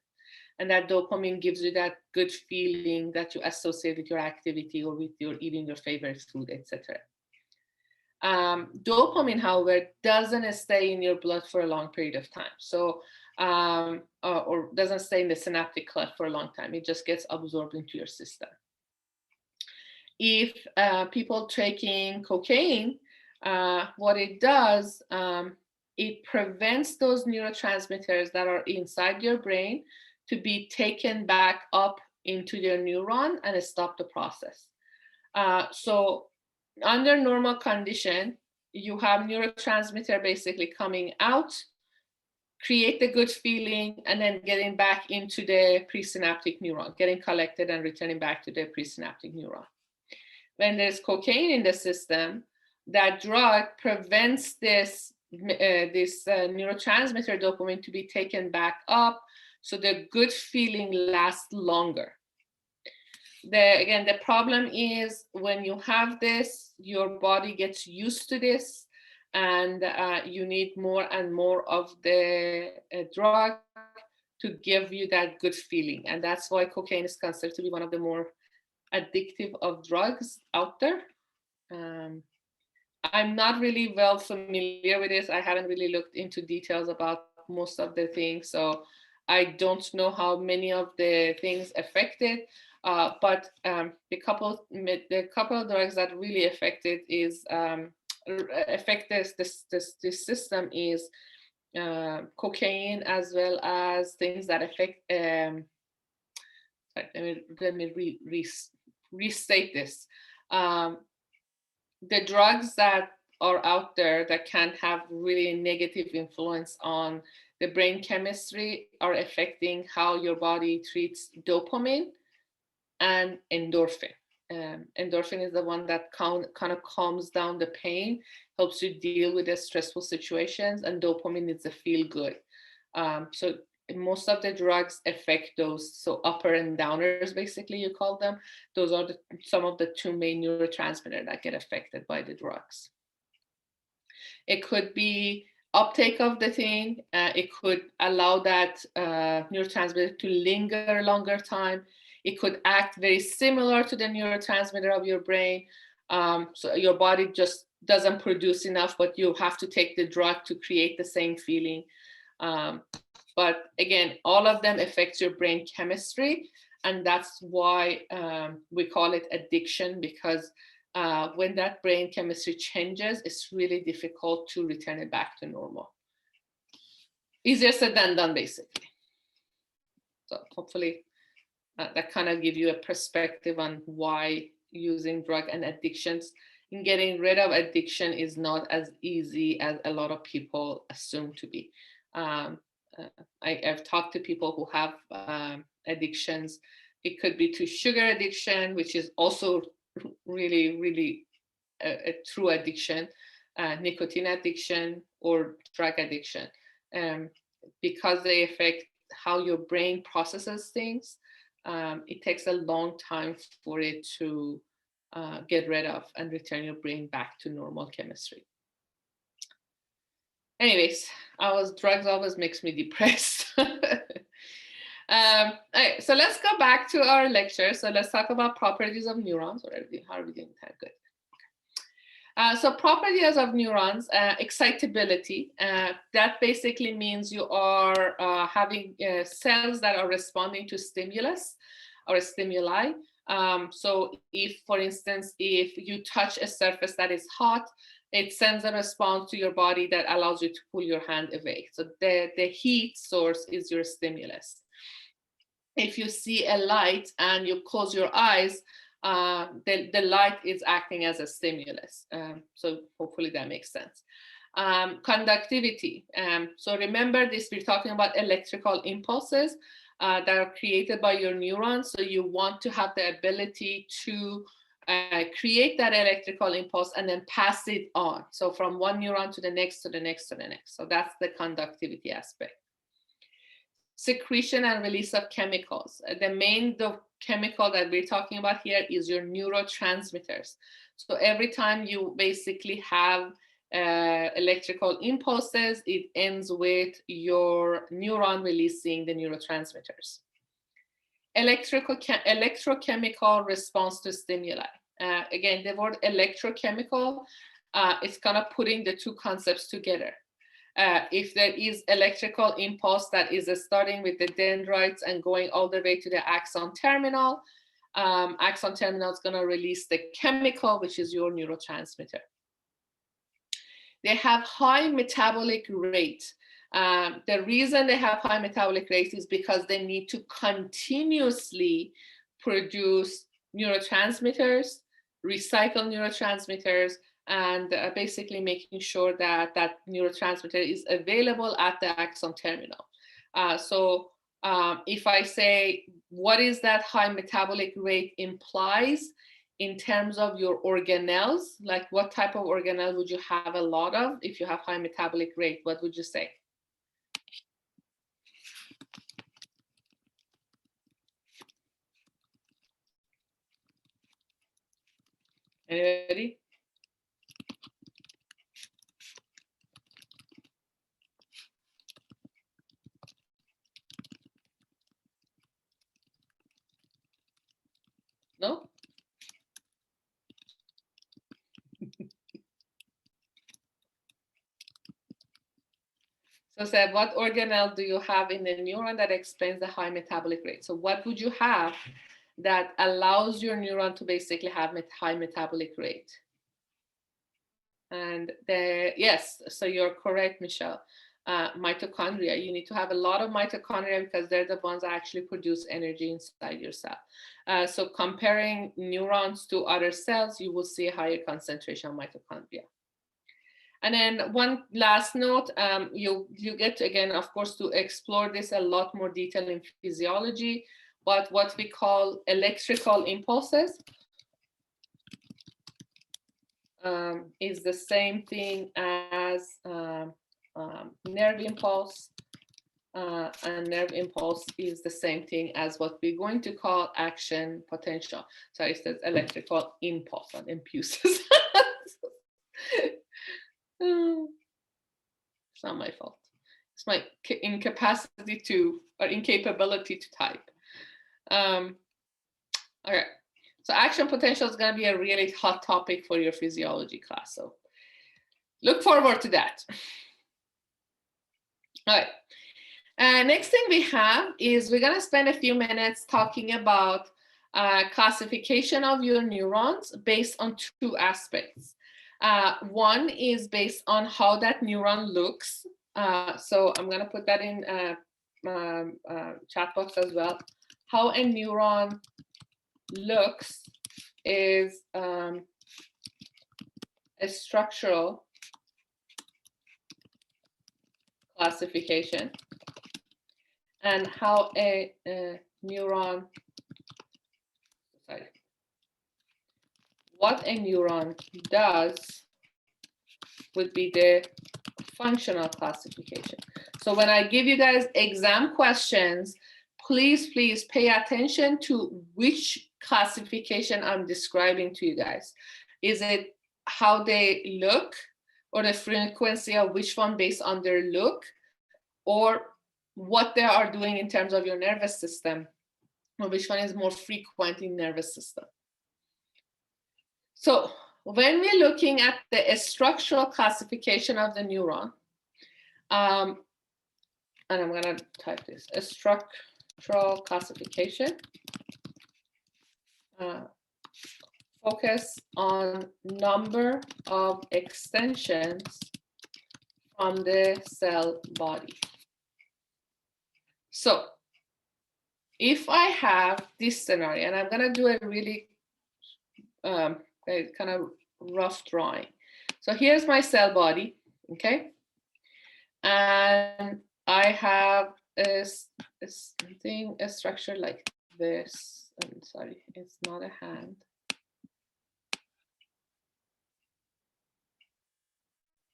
And that dopamine gives you that good feeling that you associate with your activity or with your eating your favorite food, etc. Dopamine, however, doesn't stay in your blood for a long period of time. So, or doesn't stay in the synaptic cleft for a long time. It just gets absorbed into your system. If people taking cocaine, what it does, it prevents those neurotransmitters that are inside your brain to be taken back up into your neuron and stop the process. So under normal condition, you have neurotransmitter basically coming out, create the good feeling, and then getting back into the presynaptic neuron, getting collected and returning back to the presynaptic neuron. When there's cocaine in the system, that drug prevents this neurotransmitter dopamine to be taken back up, so the good feeling lasts longer. Again, the problem is when you have this, your body gets used to this, and you need more and more of the drug to give you that good feeling. And that's why cocaine is considered to be one of the more addictive of drugs out there. I'm not really well familiar with this. I haven't really looked into details about most of the things, so I don't know how many of the things affect it. But the couple of drugs that really affect it is affect this system is cocaine, as well as things that affect. Let me restate this. The drugs that are out there that can have really negative influence on the brain chemistry are affecting how your body treats dopamine and endorphin. Endorphin is the one that kind of calms down the pain, helps you deal with the stressful situations, and dopamine is the feel good. So most of the drugs affect those. So upper and downers, basically, you call them. Those are some of the two main neurotransmitters that get affected by the drugs. It could be uptake of the thing. It could allow that neurotransmitter to linger a longer time. It could act very similar to the neurotransmitter of your brain. So your body just doesn't produce enough, but you have to take the drug to create the same feeling. But again, all of them affect your brain chemistry. And that's why we call it addiction, because when that brain chemistry changes, it's really difficult to return it back to normal. Easier said than done, basically. So hopefully that kind of give you a perspective on why using drug and addictions and getting rid of addiction is not as easy as a lot of people assume to be. I've talked to people who have addictions. It could be to sugar addiction, which is also really, really a true addiction, nicotine addiction, or drug addiction, because they affect how your brain processes things. It takes a long time for it to get rid of and return your brain back to normal chemistry. Anyways, drugs always makes me depressed. Right, so let's go back to our lecture. So let's talk about properties of neurons. How are we doing? Good. So properties of neurons, excitability. That basically means you are having cells that are responding to stimulus or stimuli. So if, for instance, if you touch a surface that is hot, it sends a response to your body that allows you to pull your hand away. So the heat source is your stimulus. If you see a light and you close your eyes, the light is acting as a stimulus. So hopefully that makes sense. Conductivity. So remember this, we're talking about electrical impulses that are created by your neurons. So you want to have the ability to create that electrical impulse and then pass it on. So from one neuron to the next, to the next, to the next. So that's the conductivity aspect. Secretion and release of chemicals. The main chemical that we're talking about here is your neurotransmitters. So every time you basically have electrical impulses, it ends with your neuron releasing the neurotransmitters. Electrochemical response to stimuli. Again, the word electrochemical it's kind of putting the two concepts together. If there is electrical impulse that is starting with the dendrites and going all the way to the axon terminal, axon terminal is going to release the chemical, which is your neurotransmitter. They have high metabolic rate. The reason they have high metabolic rate is because they need to continuously produce neurotransmitters, recycle neurotransmitters, and basically making sure that that neurotransmitter is available at the axon terminal. If I say, what is that high metabolic rate implies in terms of your organelles, like what type of organelle would you have a lot of if you have high metabolic rate? What would you say? Anybody? No? So Seb, what organelle do you have in the neuron that explains the high metabolic rate? So what would you have that allows your neuron to basically have high metabolic rate? And yes, so you're correct, Michelle. Mitochondria. You need to have a lot of mitochondria because they're the ones that actually produce energy inside your cell. So comparing neurons to other cells, you will see a higher concentration of mitochondria. And then one last note, you get to, again, of course, to explore this a lot more detail in physiology, but what we call electrical impulses is the same thing as nerve impulse, and nerve impulse is the same thing as what we're going to call action potential. So it says electrical impulse, not impulses. It's not my fault. It's my incapacity to, or incapability to type. Okay, so action potential is going to be a really hot topic for your physiology class. So look forward to that. All right. Next thing we have is we're going to spend a few minutes talking about classification of your neurons based on two aspects. One is based on how that neuron looks. So I'm going to put that in chat box as well. How a neuron looks is a structural classification, and how a neuron, sorry, what a neuron does would be the functional classification. So when I give you guys exam questions, please pay attention to which classification I'm describing to you guys. Is it how they look, or the frequency of which one based on their look, or what they are doing in terms of your nervous system, or which one is more frequent in nervous system? So when we're looking at the structural classification of the neuron, and I'm going to type this, a structural classification, focus on number of extensions from the cell body. So if I have this scenario, and I'm going to do a really kind of rough drawing. So here's my cell body, okay? And I have a structure like this. I'm sorry, it's not a hand.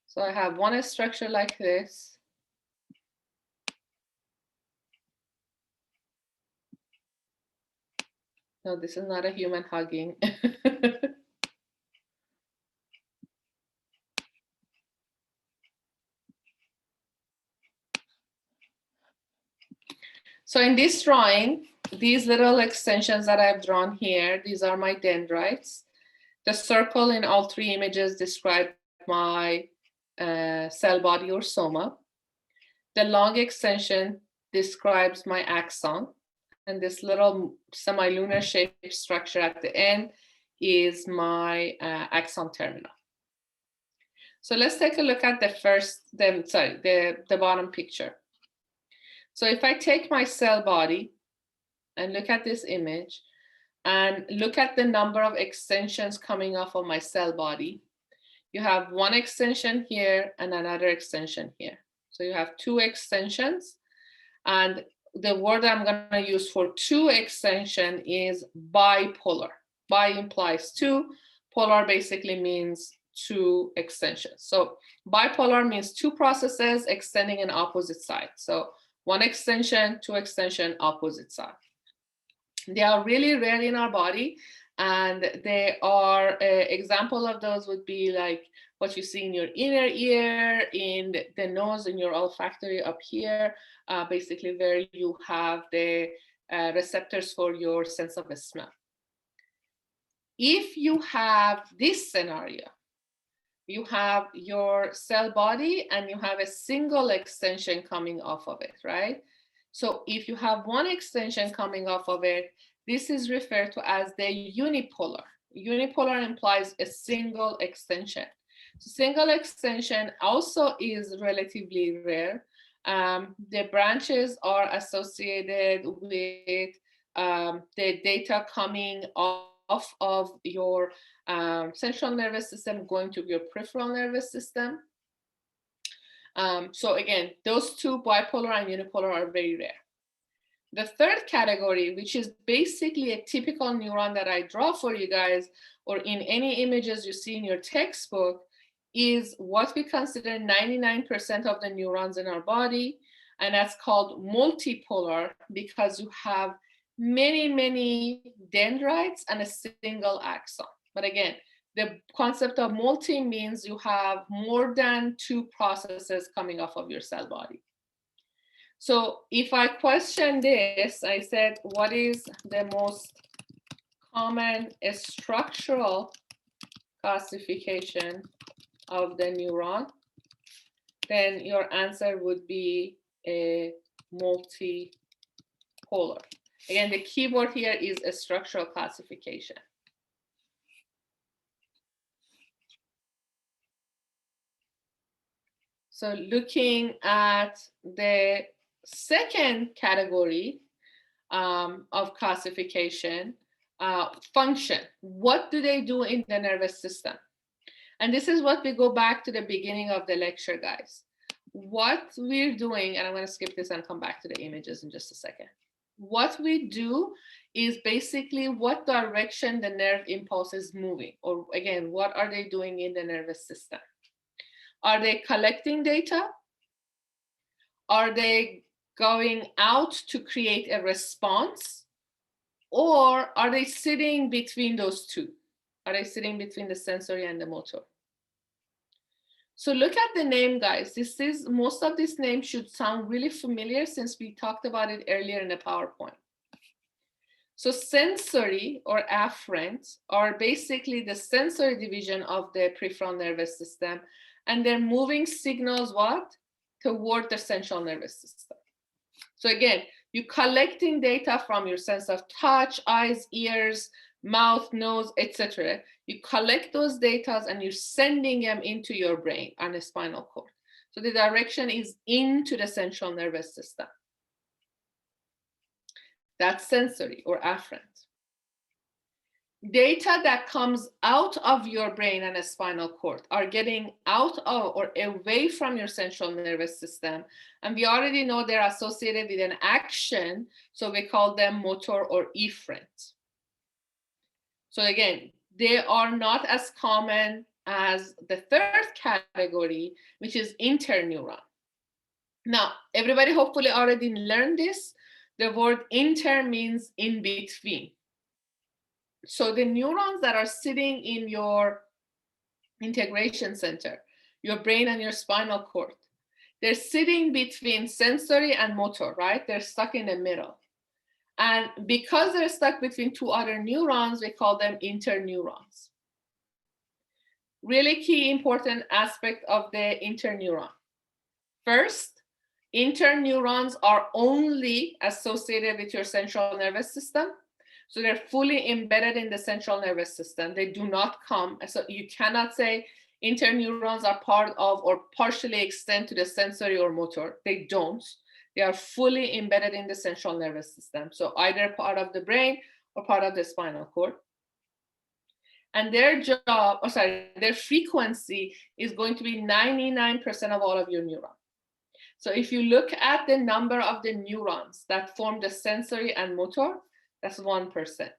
So I have one structure like this. No, this is not a human hugging. So in this drawing, these little extensions that I've drawn here, these are my dendrites. The circle in all three images describe my cell body or soma. The long extension describes my axon, and this little semilunar shaped structure at the end is my axon terminal. So let's take a look at the bottom picture. So if I take my cell body and look at this image and look at the number of extensions coming off of my cell body, you have one extension here and another extension here. So you have two extensions, and the word I'm going to use for two extension is bipolar. Bi implies two, polar basically means two extensions. So bipolar means two processes extending in opposite sides. So one extension, two extension, opposite side. They are really rare in our body, and they are example of those would be like what you see in your inner ear, in the nose, in your olfactory up here, basically where you have the receptors for your sense of smell. If you have this scenario, you have your cell body and you have a single extension coming off of it, right? So if you have one extension coming off of it, this is referred to as the unipolar. Unipolar implies a single extension. So single extension also is relatively rare. The branches are associated with the data coming off of your central nervous system going to your peripheral nervous system. So again, those two, bipolar and unipolar, are very rare. The third category, which is basically a typical neuron that I draw for you guys, or in any images you see in your textbook, is what we consider 99% of the neurons in our body, and that's called multipolar because you have many dendrites and a single axon. But again, the concept of multi means you have more than two processes coming off of your cell body. So if I question this, I said, what is the most common structural classification of the neuron? Then your answer would be a multipolar. Again, the keyword here is a structural classification. So looking at the second category of classification, function. What do they do in the nervous system? And this is what we go back to the beginning of the lecture, guys. What we're doing, and I'm going to skip this and come back to the images in just a second. What we do is basically what direction the nerve impulse is moving, or again, what are they doing in the nervous system? Are they collecting data? Are they going out to create a response? Or are they sitting between those two? Are they sitting between the sensory and the motor? So look at the name, guys. Most of this name should sound really familiar since we talked about it earlier in the PowerPoint. So sensory or afferent are basically the sensory division of the peripheral nervous system, and they're moving signals what? Toward the central nervous system. So again, you're collecting data from your sense of touch, eyes, ears, mouth, nose, etc. You collect those data and you're sending them into your brain and the spinal cord. So the direction is into the central nervous system. That's sensory or afferent. Data that comes out of your brain and a spinal cord are getting out of or away from your central nervous system. And we already know they're associated with an action, so we call them motor or efferent. So again, they are not as common as the third category, which is interneuron. Now, everybody hopefully already learned this. The word inter means in between. So the neurons that are sitting in your integration center, your brain and your spinal cord, they're sitting between sensory and motor, right? They're stuck in the middle. And because they're stuck between two other neurons, we call them interneurons. really key important aspect of the interneuron. First, interneurons are only associated with your central nervous system. So they're fully embedded in the central nervous system. They do not come, so you cannot say interneurons are part of or partially extend to the sensory or motor. They don't. They are fully embedded in the central nervous system. So either part of the brain or part of the spinal cord. And their job, their frequency is going to be 99% of all of your neurons. So if you look at the number of the neurons that form the sensory and motor, that's 1%.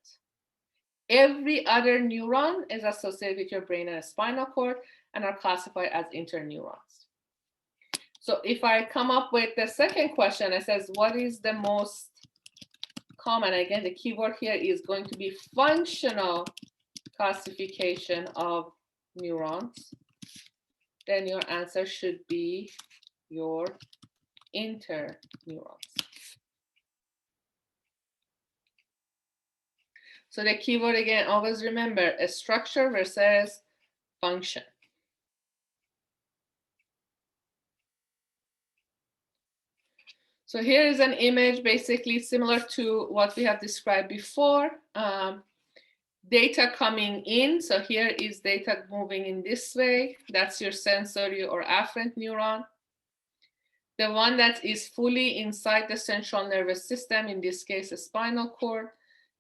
Every other neuron is associated with your brain and spinal cord and are classified as interneurons. So if I come up with the second question, it says, what is the most common? Again, the keyword here is going to be functional classification of neurons. Then your answer should be your interneurons. So the keyword again, always remember a structure versus function. So here is an image basically similar to what we have described before. Data coming in. So here is data moving in this way. That's your sensory or afferent neuron. The one that is fully inside the central nervous system, in this case, the spinal cord,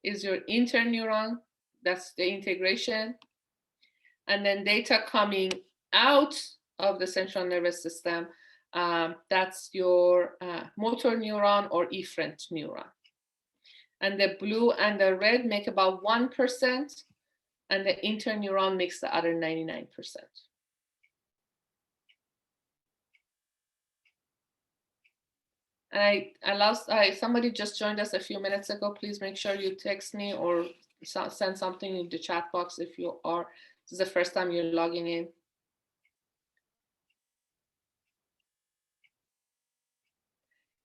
is your interneuron. That's the integration. And then data coming out of the central nervous system, that's your motor neuron or efferent neuron. And the blue and the red make about 1%, and the interneuron makes the other 99%. And somebody just joined us a few minutes ago. Please make sure you text me or send something in the chat box if you are, this is the first time you're logging in.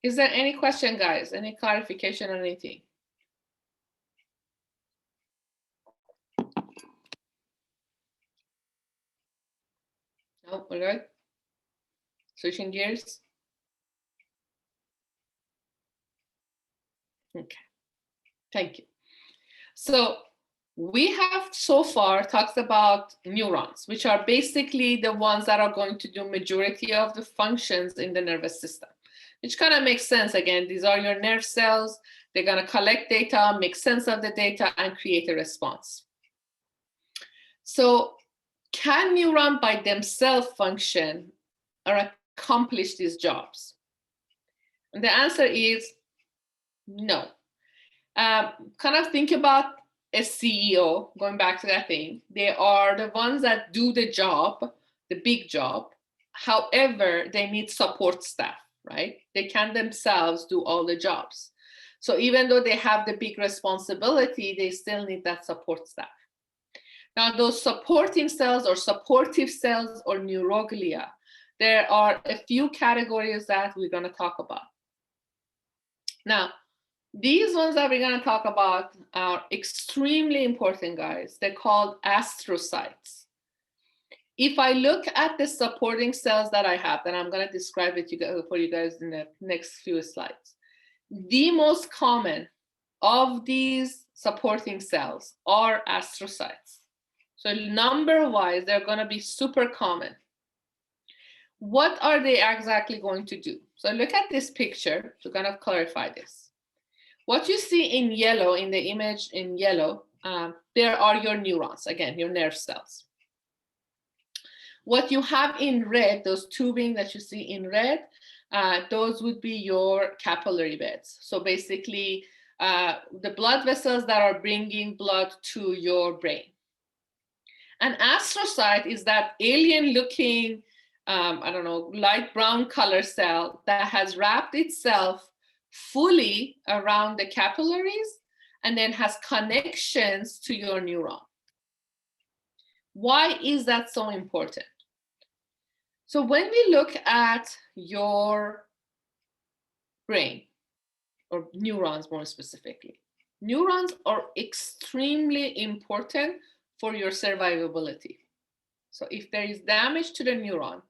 Is there any question, guys? Any clarification or anything? No, all right. Switching gears. Okay, thank you. So we have so far talked about neurons, which are basically the ones that are going to do majority of the functions in the nervous system, which kind of makes sense. Again, these are your nerve cells. They're going to collect data, make sense of the data, and create a response. So can neurons by themselves function or accomplish these jobs? And the answer is no. Kind of think about a CEO, going back to that thing. They are the ones that do the job, the big job. However, they need support staff, right? They can't themselves do all the jobs. So even though they have the big responsibility, they still need that support staff. Now, those supporting cells or supportive cells or neuroglia, there are a few categories that we're going to talk about. Now, these ones that we're going to talk about are extremely important, guys. They're called astrocytes. If I look at the supporting cells that I have, then I'm going to describe it for you guys in the next few slides. The most common of these supporting cells are astrocytes. So number-wise, they're going to be super common. What are they exactly going to do? So look at this picture to kind of clarify this. What you see in yellow, in the image in yellow, there are your neurons, again, your nerve cells. What you have in red, those tubing that you see in red, those would be your capillary beds. So basically, the blood vessels that are bringing blood to your brain. An astrocyte is that alien-looking, light brown color cell that has wrapped itself fully around the capillaries and then has connections to your neuron. Why is that so important? So when we look at your brain, or neurons more specifically, neurons are extremely important for your survivability. So if there is damage to the neuron,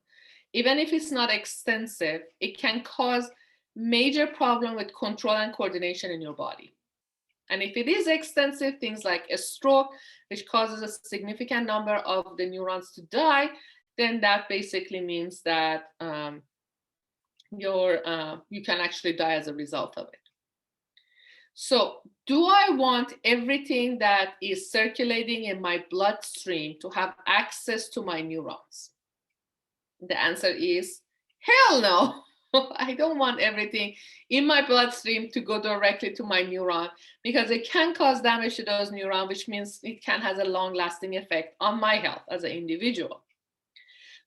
even if it's not extensive, it can cause major problem with control and coordination in your body. And if it is extensive, things like a stroke, which causes a significant number of the neurons to die, then that basically means that you can actually die as a result of it. So do I want everything that is circulating in my bloodstream to have access to my neurons? The answer is hell no. I don't want everything in my bloodstream to go directly to my neuron, because it can cause damage to those neurons, which means it can have a long-lasting effect on my health as an individual.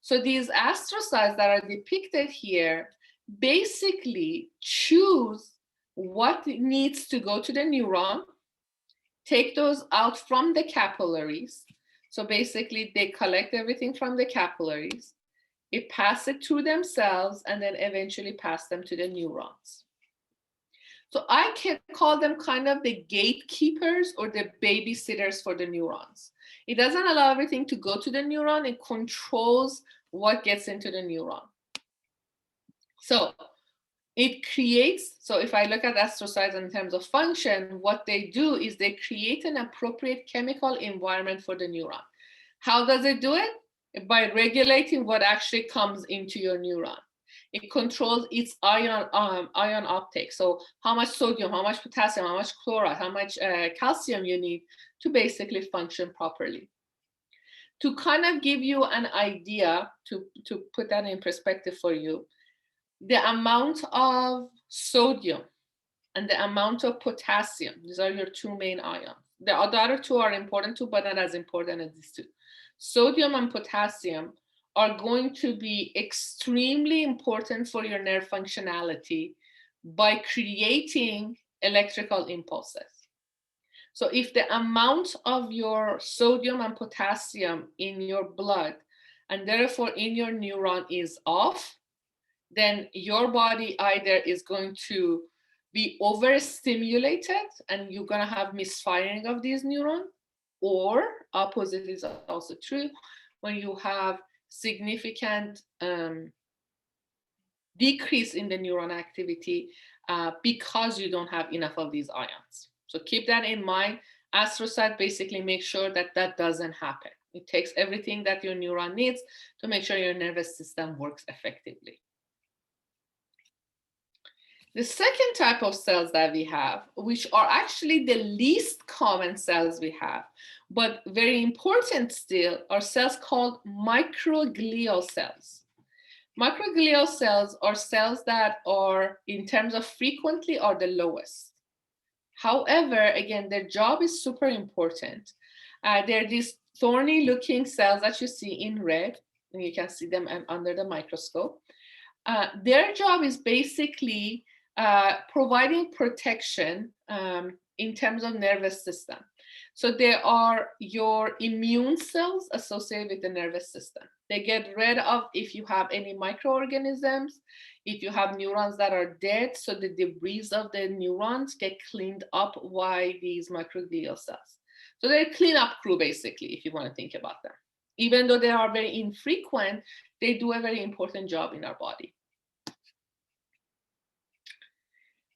So these astrocytes that are depicted here basically choose what needs to go to the neuron, take those out from the capillaries. So basically they collect everything from the capillaries, it passes it through themselves, and then eventually pass them to the neurons. So I can call them kind of the gatekeepers or the babysitters for the neurons. It doesn't allow everything to go to the neuron, it controls what gets into the neuron. So it creates, so if I look at astrocytes in terms of function, what they do is they create an appropriate chemical environment for the neuron. How does it do it? By regulating what actually comes into your neuron. It controls its ion uptake. So how much sodium, how much potassium, how much chloride, how much calcium you need to basically function properly. To kind of give you an idea, to put that in perspective for you, the amount of sodium and the amount of potassium, these are your two main ions. The other two are important too, but not as important as these two. Sodium and potassium are going to be extremely important for your nerve functionality by creating electrical impulses. So if the amount of your sodium and potassium in your blood and therefore in your neuron is off, then your body either is going to be overstimulated and you're going to have misfiring of these neurons, or opposite is also true, when you have significant decrease in the neuron activity because you don't have enough of these ions. So keep that in mind. Astrocyte basically makes sure that that doesn't happen. It takes everything that your neuron needs to make sure your nervous system works effectively. The second type of cells that we have, which are actually the least common cells we have, but very important still, are cells called microglial cells. Microglial cells are cells that are, in terms of frequency, are the lowest. However, again, their job is super important. They're these thorny looking cells that you see in red, and you can see them under the microscope. Their job is basically providing protection in terms of nervous system. So they are your immune cells associated with the nervous system. They get rid of if you have any microorganisms, if you have neurons that are dead, so the debris of the neurons get cleaned up by these microglial cells. So they're a cleanup crew, basically, if you want to think about them. Even though they are very infrequent, they do a very important job in our body.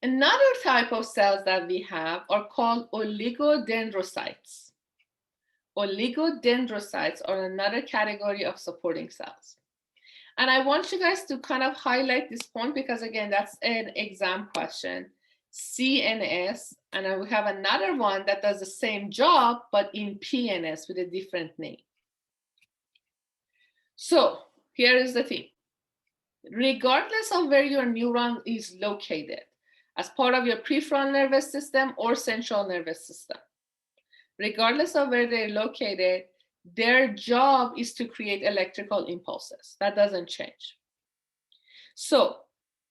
Another type of cells that we have are called oligodendrocytes. Oligodendrocytes are another category of supporting cells. And I want you guys to kind of highlight this point because, again, that's an exam question. CNS, and we have another one that does the same job, but in PNS with a different name. So here is the thing. Regardless of where your neuron is located, as part of your peripheral nervous system or central nervous system, regardless of where they're located, their job is to create electrical impulses. That doesn't change. So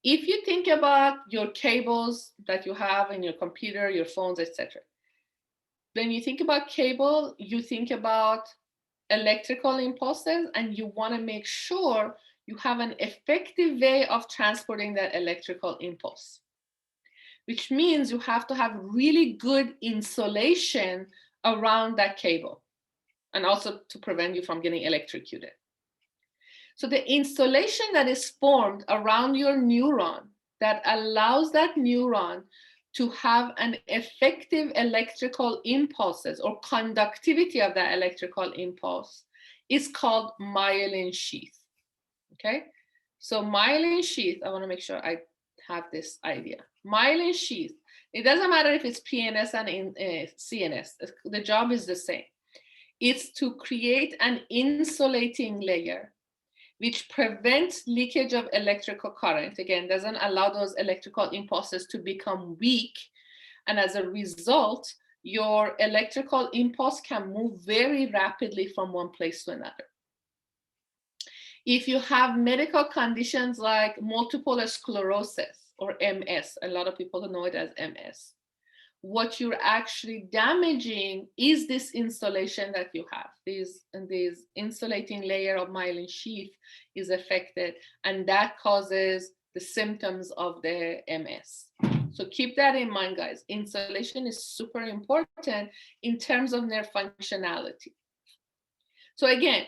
if you think about your cables that you have in your computer, your phones, etc., when you think about cable, you think about electrical impulses, and you want to make sure you have an effective way of transporting that electrical impulse, which means you have to have really good insulation around that cable. and also to prevent you from getting electrocuted. So the insulation that is formed around your neuron that allows that neuron to have an effective electrical impulses or conductivity of that electrical impulse is called myelin sheath. Okay, so myelin sheath, I want to make sure I have this idea. Myelin sheath, it doesn't matter if it's PNS and CNS, the job is the same. It's to create an insulating layer which prevents leakage of electrical current. Again, doesn't allow those electrical impulses to become weak. And as a result, your electrical impulse can move very rapidly from one place to another. If you have medical conditions like multiple sclerosis or MS, a lot of people know it as MS, what you're actually damaging is this insulation that you have. This insulating layer of myelin sheath is affected, and that causes the symptoms of the MS. So keep that in mind, guys. Insulation is super important in terms of nerve functionality. So again,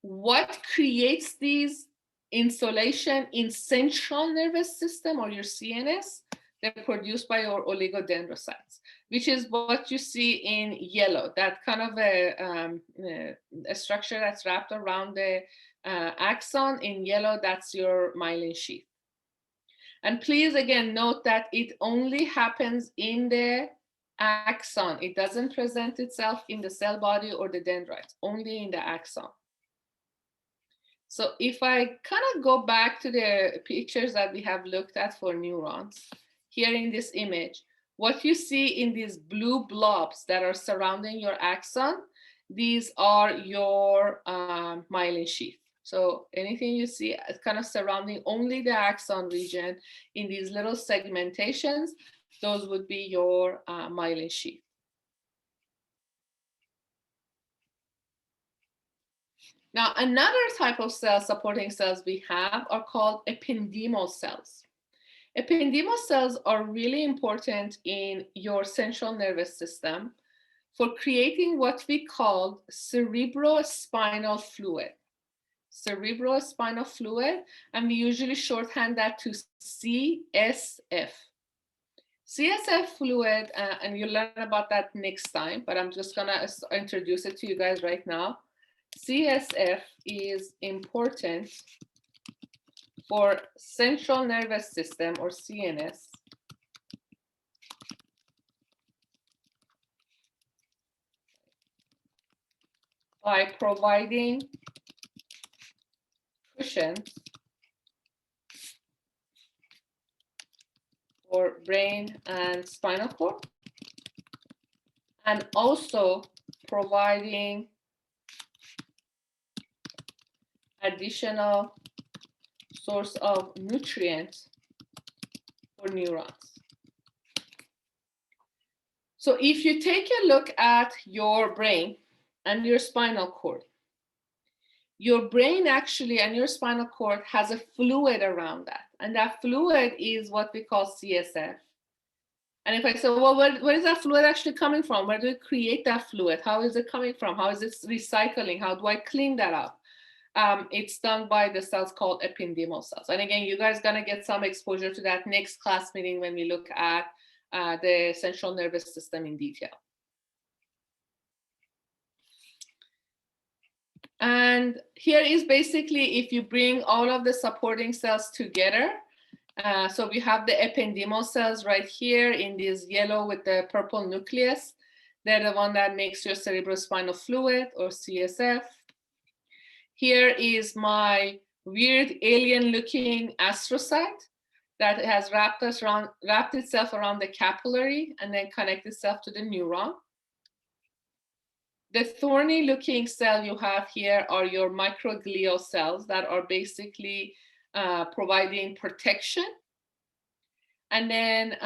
what creates these insulation in central nervous system or your CNS? They're produced by your oligodendrocytes, which is what you see in yellow, that kind of a structure that's wrapped around the axon. In yellow, that's your myelin sheath. And please, again, note that it only happens in the axon. It doesn't present itself in the cell body or the dendrites, only in the axon. So if I kind of go back to the pictures that we have looked at for neurons, here in this image, what you see in these blue blobs that are surrounding your axon, these are your myelin sheath. So anything you see kind of surrounding only the axon region in these little segmentations, those would be your myelin sheath. Now, another type of cell supporting cells we have are called epinemal cells. Epinemal cells are really important in your central nervous system for creating what we call cerebrospinal fluid. Cerebrospinal fluid, and we usually shorthand that to CSF. CSF fluid, and you'll learn about that next time, but I'm just gonna introduce it to you guys right now. CSF is important for central nervous system or CNS by providing cushions for brain and spinal cord, and also providing additional source of nutrients for neurons. So if you take a look at your brain and your spinal cord, your brain actually and your spinal cord has a fluid around that. And that fluid is what we call CSF. And if I say, well, where is that fluid actually coming from? Where do we create that fluid? How is it coming from? How is it recycling? How do I clean that up? It's done by the cells called epinemal cells. And again, you guys are gonna get some exposure to that next class meeting when we look at the central nervous system in detail. And here is basically if you bring all of the supporting cells together. So we have the epinemal cells right here in this yellow with the purple nucleus. They're the one that makes your cerebrospinal fluid or CSF. Here is my weird alien-looking astrocyte that has wrapped itself around the capillary and then connected itself to the neuron. The thorny-looking cell you have here are your microglial cells that are basically providing protection. And then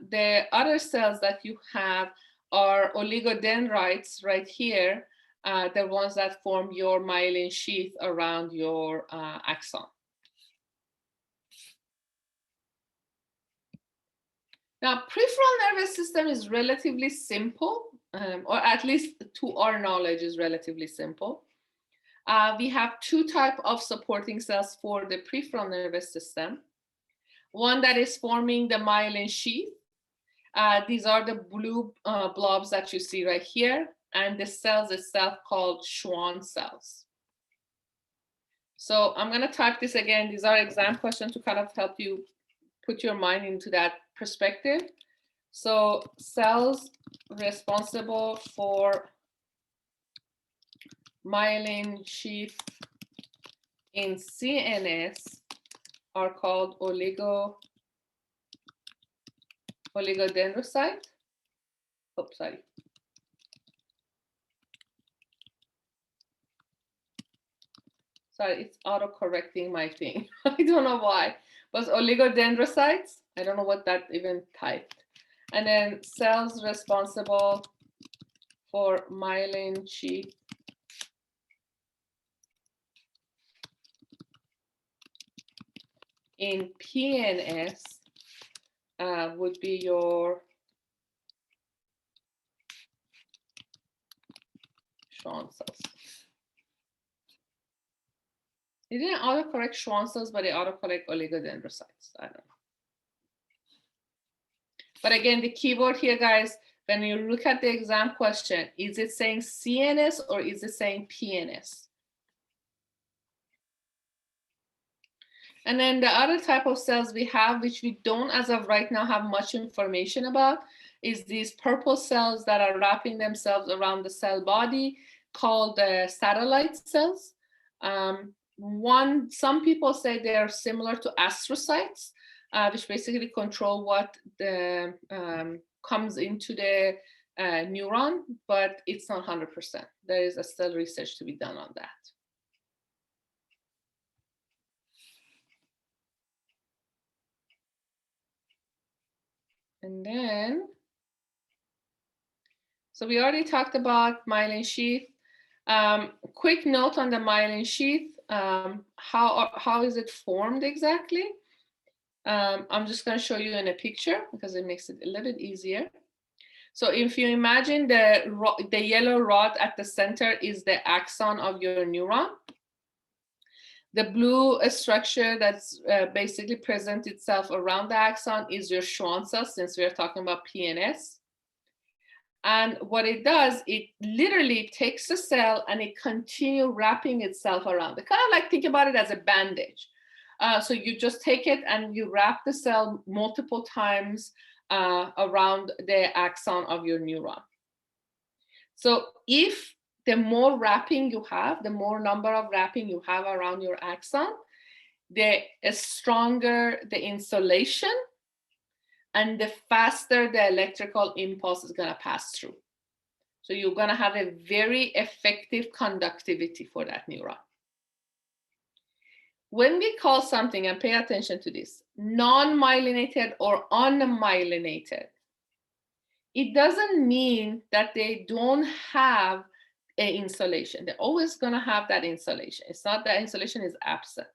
the other cells that you have are oligodendrites right here, the ones that form your myelin sheath around your axon. Now, peripheral nervous system is relatively simple, or at least to our knowledge is relatively simple. We have two types of supporting cells for the peripheral nervous system. One that is forming the myelin sheath. These are the blue blobs that you see right here, and the cells itself called Schwann cells. So I'm going to type this again. These are exam questions to kind of help you put your mind into that perspective. So cells responsible for myelin sheath in CNS are called oligodendrocyte. Oh, sorry. Sorry, it's auto-correcting my thing. I don't know why. But oligodendrocytes, I don't know what that even typed. And then cells responsible for myelin sheath in PNS would be your Schwann cells. It didn't autocorrect Schwann cells, but it autocorrect oligodendrocytes. I don't know. But again, the keyword here, guys, when you look at the exam question, is it saying CNS or is it saying PNS? And then the other type of cells we have, which we don't as of right now have much information about, is these purple cells that are wrapping themselves around the cell body called satellite cells. Some people say they are similar to astrocytes, which basically control what comes into the neuron, but it's not 100%. There is still research to be done on that. And then, so we already talked about myelin sheath. Quick note on the myelin sheath. How is it formed exactly? I'm just going to show you in a picture because it makes it a little bit easier. So if you imagine the yellow rod at the center is the axon of your neuron. The blue structure that's basically presents itself around the axon is your Schwann cells, since we're talking about PNS. And what it does, it literally takes the cell and it continues wrapping itself around it. Kind of like think about it as a bandage. So you just take it and you wrap the cell multiple times around the axon of your neuron. So if the more wrapping you have, the more number of wrapping you have around your axon, the stronger the insulation and the faster the electrical impulse is going to pass through. So you're going to have a very effective conductivity for that neuron. When we call something, and pay attention to this, non-myelinated or unmyelinated, it doesn't mean that they don't have an insulation. They're always going to have that insulation. It's not that insulation is absent.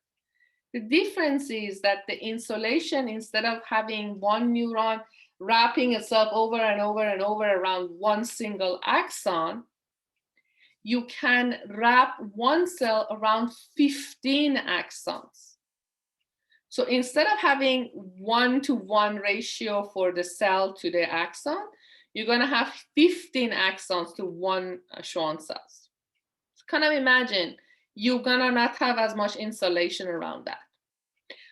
The difference is that the insulation, instead of having one neuron wrapping itself over and over and over around one single axon, you can wrap one cell around 15 axons. So instead of having 1-to-1 ratio for the cell to the axon, you're going to have 15 axons to one Schwann cells. So kind of imagine you're going to not have as much insulation around that.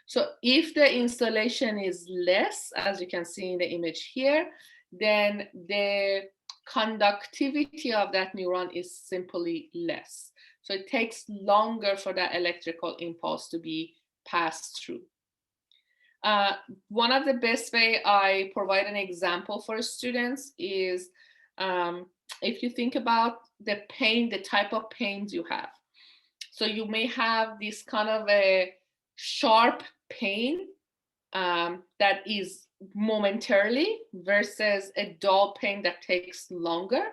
So if the insulation is less, as you can see in the image here, then the conductivity of that neuron is simply less. So it takes longer for that electrical impulse to be passed through. One of the best way I provide an example for students is if you think about the pain, the type of pains you have. So you may have this kind of a sharp pain that is momentarily versus a dull pain that takes longer.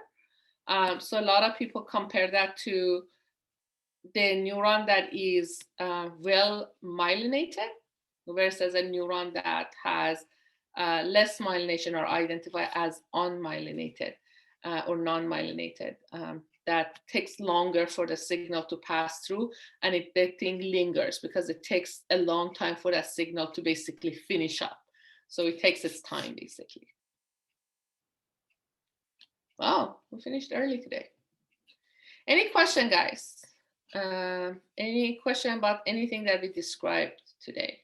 So a lot of people compare that to the neuron that is well myelinated versus a neuron that has less myelination are identified as unmyelinated or non-myelinated. That takes longer for the signal to pass through, and the thing lingers because it takes a long time for that signal to basically finish up. So it takes its time, basically. Wow, we finished early today. Any question, guys? Any question about anything that we described today?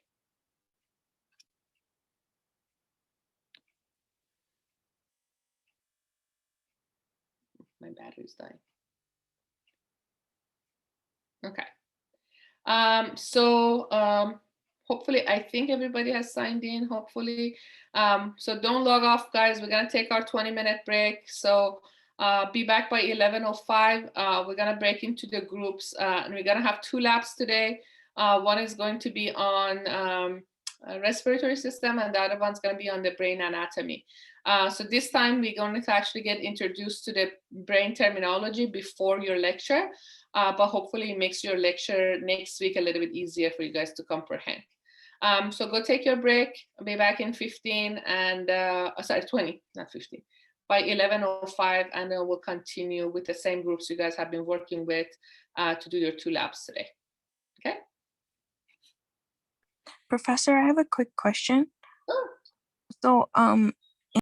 My battery's dying. Okay. Hopefully, I think everybody has signed in, hopefully. So don't log off, guys. We're going to take our 20-minute break. So be back by 11:05. We're going to break into the groups, and we're going to have 2 labs today. One is going to be on respiratory system, and the other one's going to be on the brain anatomy. So this time we're going to actually get introduced to the brain terminology before your lecture, but hopefully it makes your lecture next week a little bit easier for you guys to comprehend. So go take your break. I'll be back in 15 and, sorry, 20, not 15, by 11:05, and then we'll continue with the same groups you guys have been working with to do your 2 labs today. Okay? Professor, I have a quick question. Sure. So